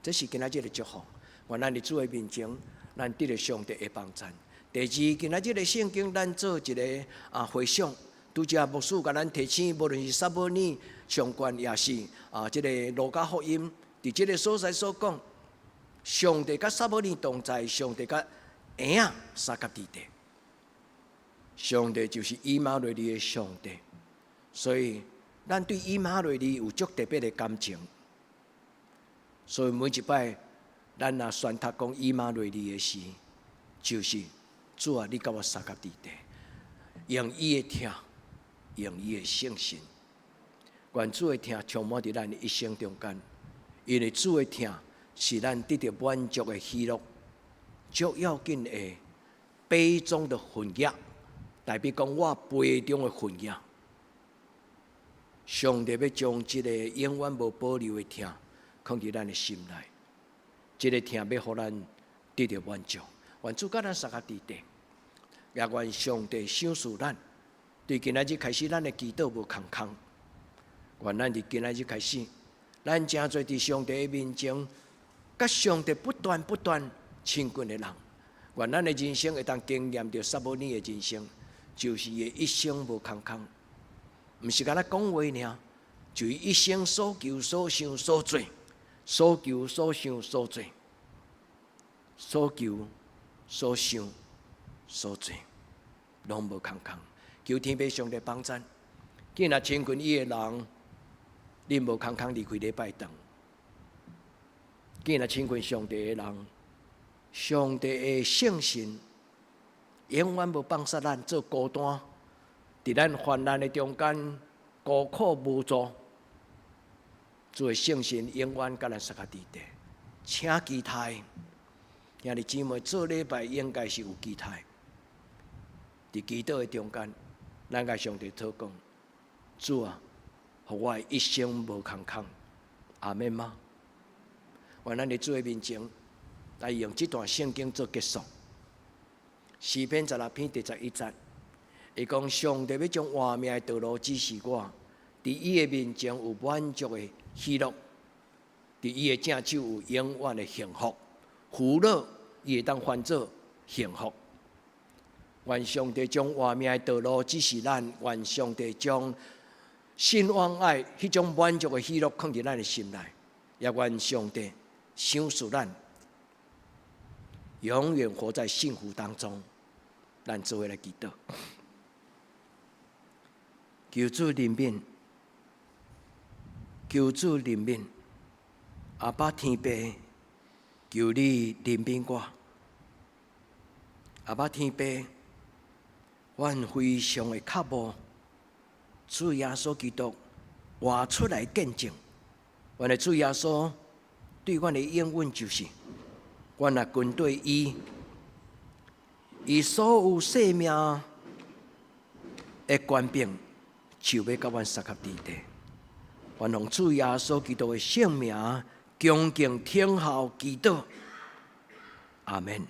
这是今仔日的祝福，愿咱伫主的面前，咱得到上帝的帮助。第二，今仔日的圣经，咱做一个回想，拄则牧师甲咱提醒，无论是撒母耳上悬，也是这个路加福音，伫这个所在所讲，上帝甲撒母耳同在，上帝甲婴仔三角地带，上帝就是以马内利的上帝，所以咱对以马内利有足特别的感情。所以每一摆，咱若宣读讲以马内利的时，就是主啊，你甲我三角地带，用伊的听，用伊的信心，愿主的听充满伫咱的一生中间，因为主的听是咱得到满足的喜乐，足要紧的杯中的分野，代表讲我杯中的分野。上帝要将这个永远无保留的听放伫咱的心内，这个听要互咱得到满足。愿主甲咱三角地带，也愿上帝赏赐咱。对今仔日开始，咱的祈祷无空空。愿咱伫今仔日开始，咱真侪伫上帝的面前，甲上帝不断亲近的人。愿咱的人生会当经验到撒母耳的人生，就是伊一生无空空。毋是干那讲话尔，就伊一生所求所想所做，所求所想所做，所求所想所做，拢无空空。求天父上帝帮咱，既然亲近伊的人，恁无空空离开礼拜堂；既然亲近上帝的人，上帝的圣神永远无放杀咱做孤单。伫咱患难的中间，孤苦无助，主的圣神永远甲咱三角地带，请期待。兄弟姊妹，做礼拜应该是有期待。伫祈祷的中间，咱甲上帝祷告：主啊，互我一生无空空。阿免吗？愿咱伫主的面前，来用这段圣经做结束。诗篇16篇第11节。伊讲上帝要将活命的道路指示我，伫伊的面前有满足的喜乐，伫伊的正手有永远的幸福。福乐伊会当翻做幸福。愿上帝将活命的道路指示咱，愿上帝将信望爱迄种满足的喜乐放伫咱的心内，也愿上帝赏赐咱永远活在幸福当中。咱做伙来祈祷。求主怜悯，求主怜悯，阿爸天父，求你怜悯我。阿爸天父，阮非常的渴慕主耶稣基督活出来见证。阮的主耶稣对阮的应允就是，阮若跟对伊所有生命的权柄。就要甲阮三角地带，愿用主耶稣基督的圣名，恭敬听候祈祷，阿门。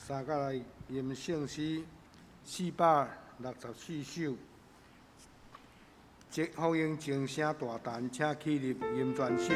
三甲来吟圣诗464首，福音静声大谈，请起立吟全首。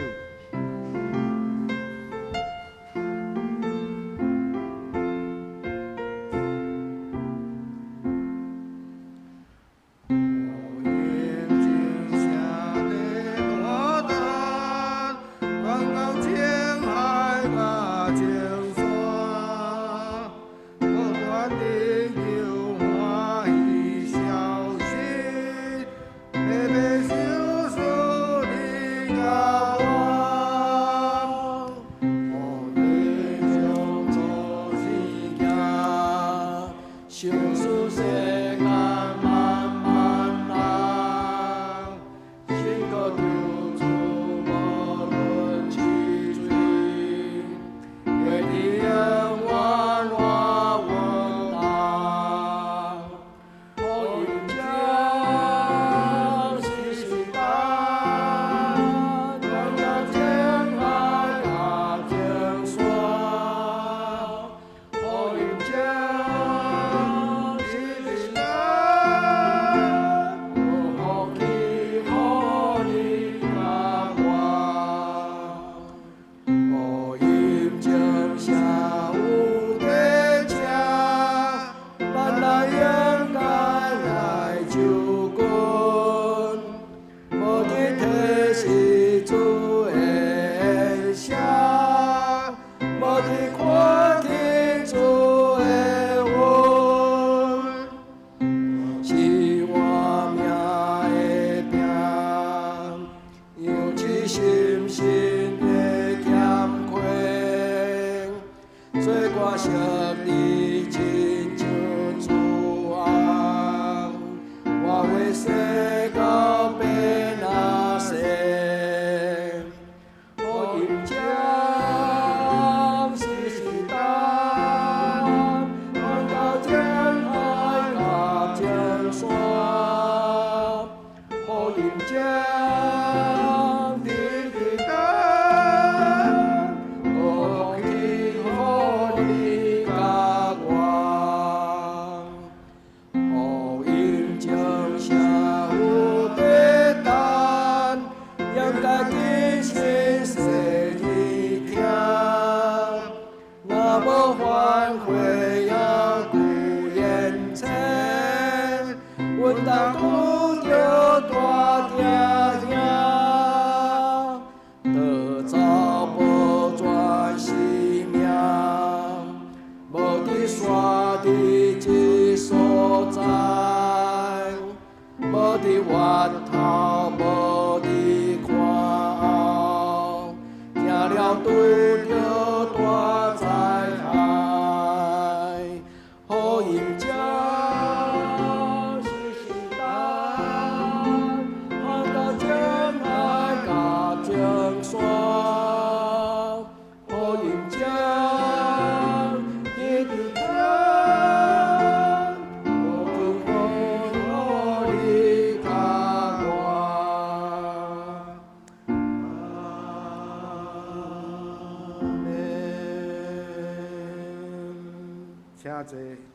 请坐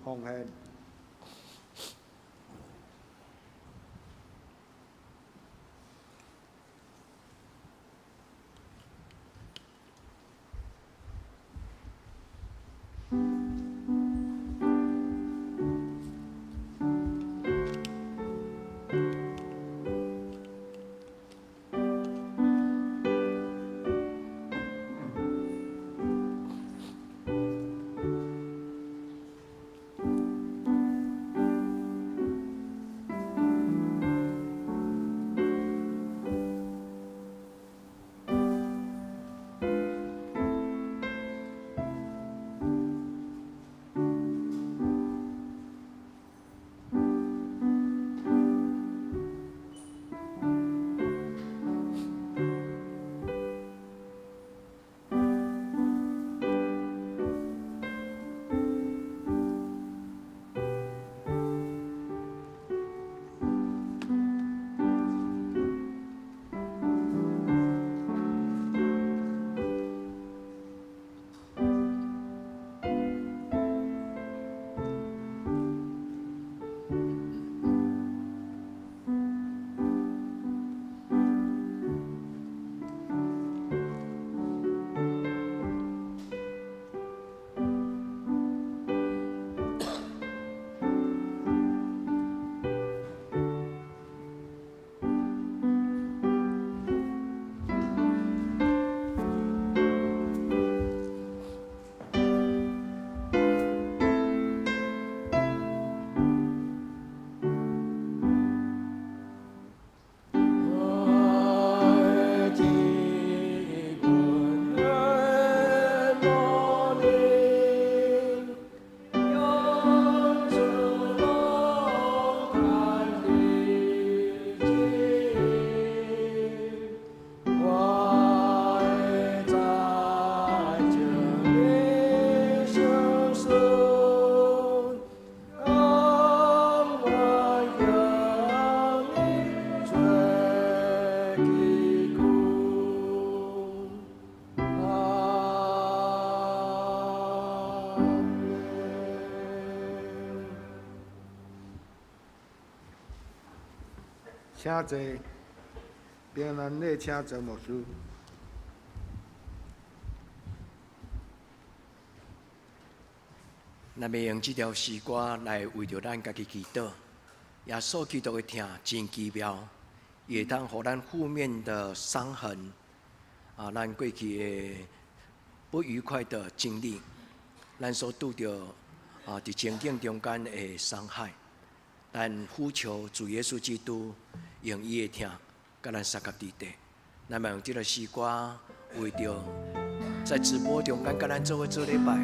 奉献。请坐。平安礼，请陈牧师。咱要用这条诗歌来为着咱家己祈祷。耶稣基督的疼真奇妙，也当互咱负面的伤痕，咱过去的不愉快的经历，咱所拄着伫情境中间的伤害，但呼求主耶稣基督用伊的疼，甲咱三甲伫地。咱要用这个诗歌为着在直播中间甲咱做伙做礼拜。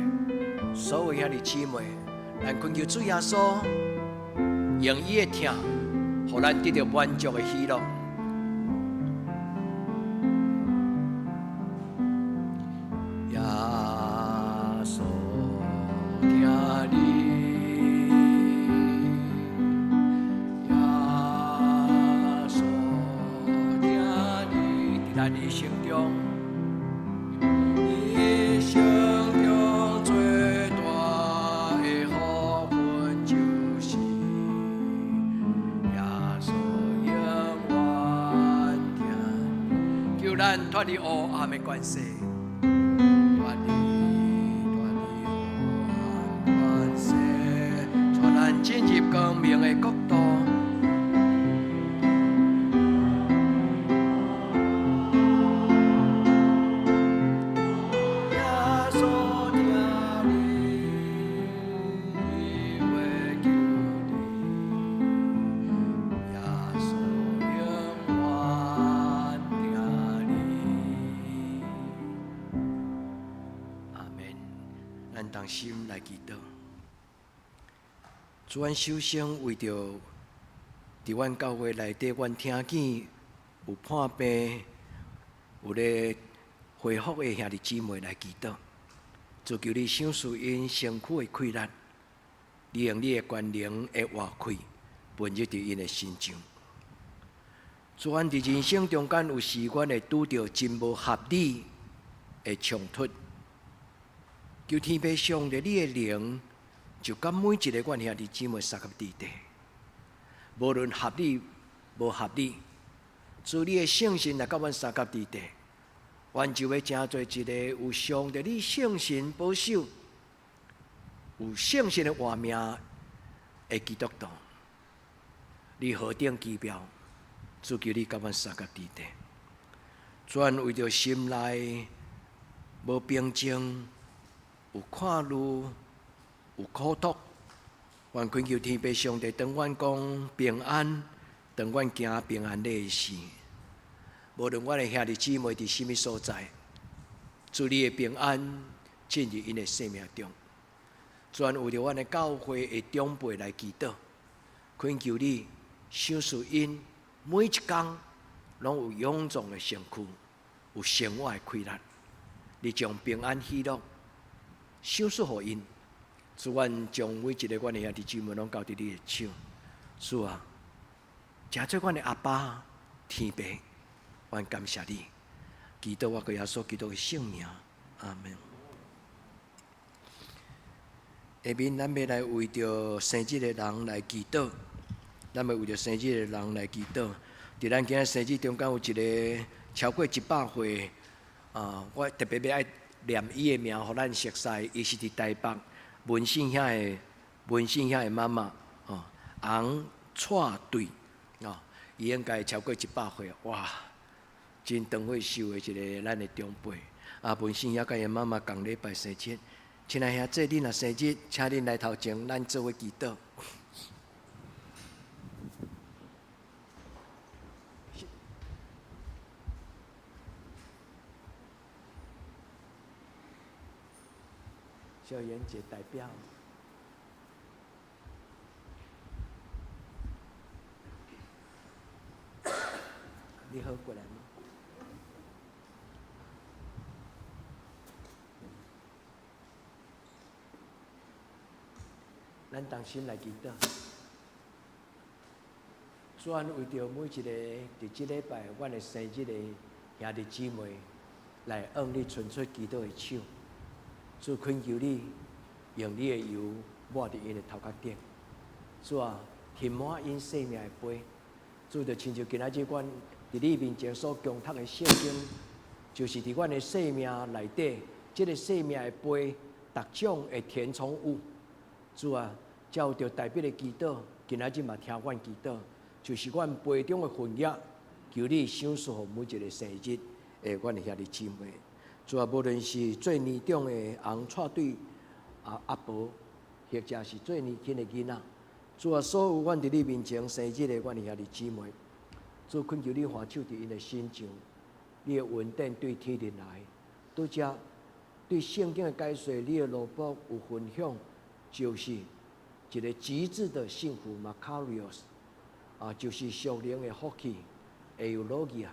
所有兄弟姊妹，咱恳求主耶稣用伊的疼，互咱得到满足的喜乐。耶稣听你，耶稣听你，伫咱的心中，一生中最大的福分就是耶稣永远听，求咱脱离黑暗的关系。进入光明的国度，耶稣听你，会求你，耶稣永远听你。阿门。咱同心来祈祷。主，阮首先为着伫阮教会内底，阮听见有破病、有咧恢复的兄弟姊妹来祈祷。主，求你赏赐因身躯的溃烂，利用你的权能的活开，分入伫因的心上。主，阮伫人生中间有时阮会拄着真无合理的冲突，求天父上帝你的灵。就甲每一个阮兄弟姊妹三甲伫地，无论合理无合理，主你的圣神来甲阮三甲伫地，阮就要成做一个有上帝你圣神保守、有圣神的活命的基督徒。你何等奇妙！主求你甲阮三甲伫地，主阮为着心内无平静，有看路。有苦毒，愿恳求天父上帝，当阮讲平安，当阮行平安的事。无论阮的兄弟姊妹伫什么所在，主你的平安进入因的生命中。主为着阮的教会的长辈来祈祷，恳求你赏赐因每一天拢有勇壮的身躯，有生活的快乐。你将平安喜乐赏赐予因。主，阮将每一个阮的兄弟姊妹拢交伫你的手。主啊，诚做阮的阿爸天父，阮感谢你，祈祷我个耶稣基督的圣名，阿门。下面咱要来为着生日的人来祈祷，咱要为着生日的人来祈祷。伫咱今仔生日中间有一个超过100岁，我特别要爱念伊的名，互咱熟悉，伊是伫台北。文信遐的妈妈洪蔡队伊应该超过100岁，哇，真长岁寿的一个咱的长辈。文信遐甲伊妈妈共礼拜生日，亲爱兄弟，恁若生日，请恁来头前，咱做伙祈祷。校园节代表，你好过来吗？咱同心来祈祷，主为着每一个伫即礼拜阮的生日的兄弟姊妹，来按你伸出祈祷的手。主恳求你，用你的油抹伫因的头壳顶。主啊，填满因生命的杯。主就亲像今仔日阮伫你面前所共读的圣经，就是伫阮的生命内底，即个生命的杯，逐种的填充物。主啊，照着代表的祈祷，今仔日嘛听阮祈祷，就是阮杯中的分液，求你赏赐互每一个生日阮的遐弟姊妹。主啊，无论是最年长的红带队阿婆，或者是最年轻的囡仔，主啊，所有阮伫你面前生日的阮的遐弟姊妹，主恳求你还手伫因的心上，你的恩典对天人来，拄则对圣经的解说，你的罗卜有分享，就是一个极致的幸福 （Macarius）， 就是属灵的福气 （Eulogia），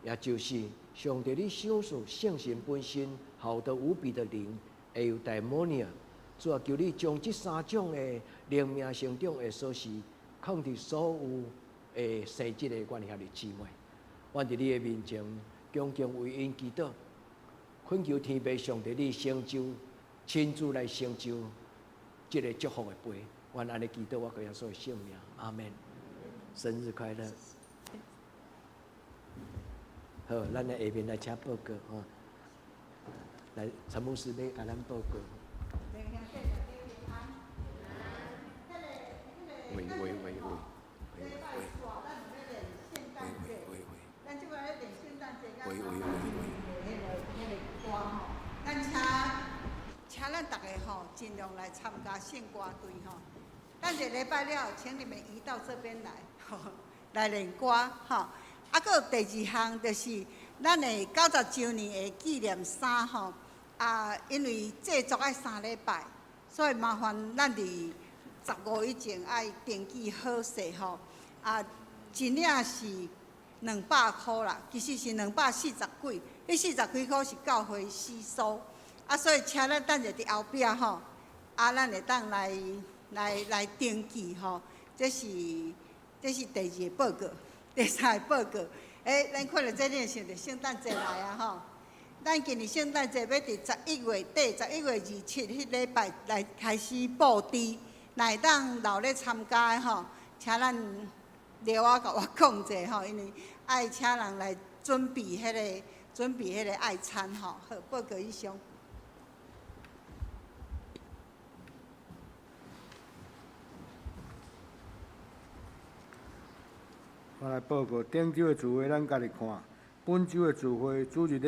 也就是上帝你赏赐圣神本身好得无比的灵 （Eudaimonia）。主啊，求你将这三种的灵命成长的锁匙，放伫所有的生日的阮遐弟姊妹。阮伫你的面前，恭敬为因祈祷，恳求天父上帝你成就，亲自来成就这个祝福的杯。阮安尼祈祷，我个耶稣的圣名，阿门。生日快乐！好，咱来下面来请报告啊。来，陈牧师要甲咱报告。喂。请咱大家吼尽量来参加献歌队吼。咱一个礼拜了，请你们移到这边来，来练歌吼。搁有第二项就是咱的90周年的纪念衫吼。因为制作爱3礼拜，所以麻烦咱伫15以前爱登记好势吼。一领是200块啦，其实是240几，迄40几块是教会私收。所以请咱等者伫后壁吼，咱会当来登记吼。这是第2个报告，第3个报告。咱看到这领想着圣诞节来啊吼。咱今年圣诞节要伫11月底，11月27迄礼拜来开始布置，若会当留咧参加的吼，请咱了啊甲我讲者吼，因为爱请人来准备迄个爱餐吼。好，报告以上。我来报告顶周的聚会，咱家己看。本周的聚会主日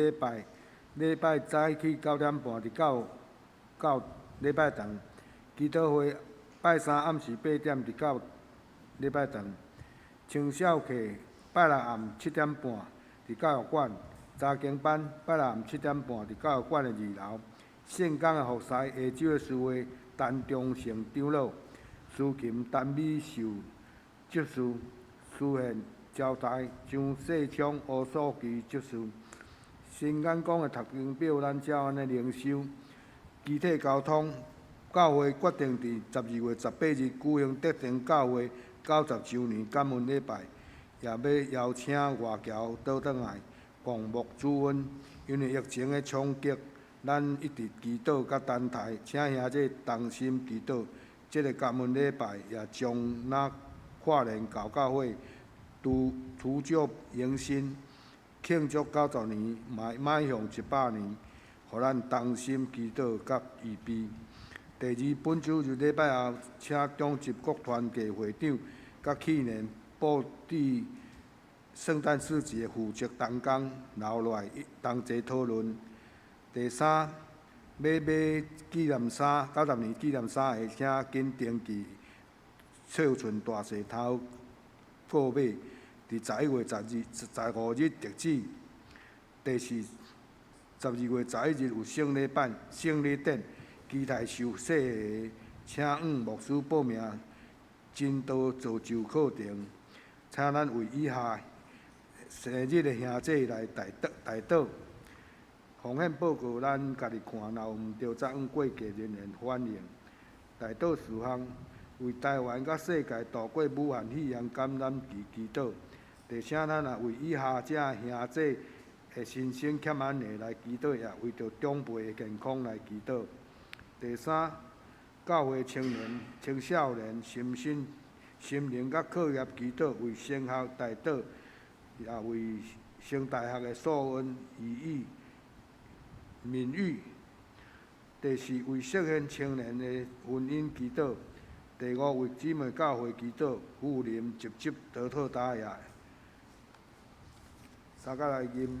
礼拜早起9点半伫到礼拜堂；祈祷会拜三暗时8点伫到礼拜堂；青少课拜六暗7点半伫教育馆；查经班拜六暗7点半伫教育馆的2楼；圣港的服侍下周的聚会，陈忠成长老、司琴陈美秀执事。书宪招待张世昌、吴素琪执事，新眼光的读经表，咱照安尼灵修。集体交通，教会决定伫12月18日举行德成教会90周年感恩礼拜，也要邀请外侨倒转来共沐主恩。因为疫情的冲击，咱一直祈祷甲等待，请兄弟同心祈祷。这个感恩礼拜也将那跨年教会除旧迎新，庆祝90年，迈向100年，互咱同心祈祷甲预备。第二，本周日礼拜后，请中级国团契会长甲去年布置圣诞市集的负责同工留落来同齐讨论。第三，要买纪念衫，90年纪念衫的，请紧登记。秀春大细头购买，伫11月15日截止。第四，12月11日有圣礼典，期待受洗的，请牧师报名真道造就课程，请咱为以下生日的兄弟来代祷。奉献报告咱家己看，若有毋对早晚过节人员欢迎。代祷事项。为台湾甲世界度过武汉肺炎感染期祈祷，提醒咱也为以下这兄弟的新生欠安尼来祈祷，也为着长辈的健康来祈祷。第三，教会青年、青少年心身心灵甲课业祈祷，为升学大岛，也为升大学的素恩、语义、名誉。第四，为适现青年的婚姻祈祷；第五，为姊妹教会祈祷，富林集集得讨打野。三甲来吟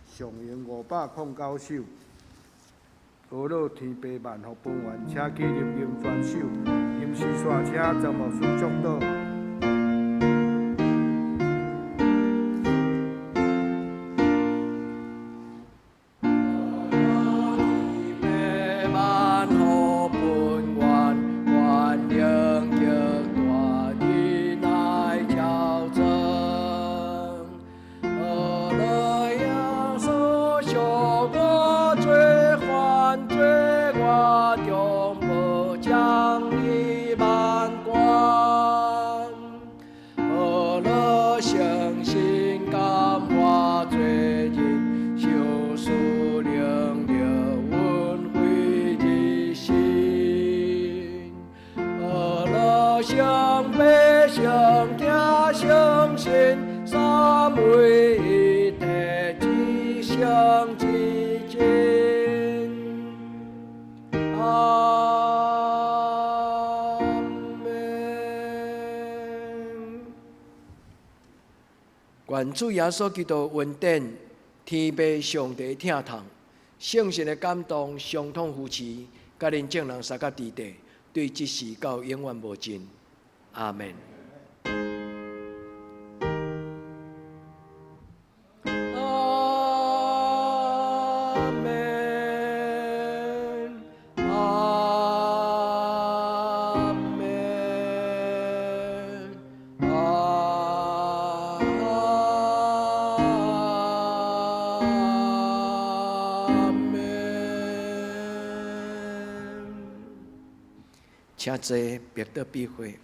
上行509首，何乐天父万福分愿，请起立吟全首，吟诗煞请曾牧师祝祷。愿主耶稣基督恩典、天父上帝疼痛、圣神的感动，相通扶持，甲恁众人三甲伫地，对即时到永远无尽。阿门。请坐，别得避讳。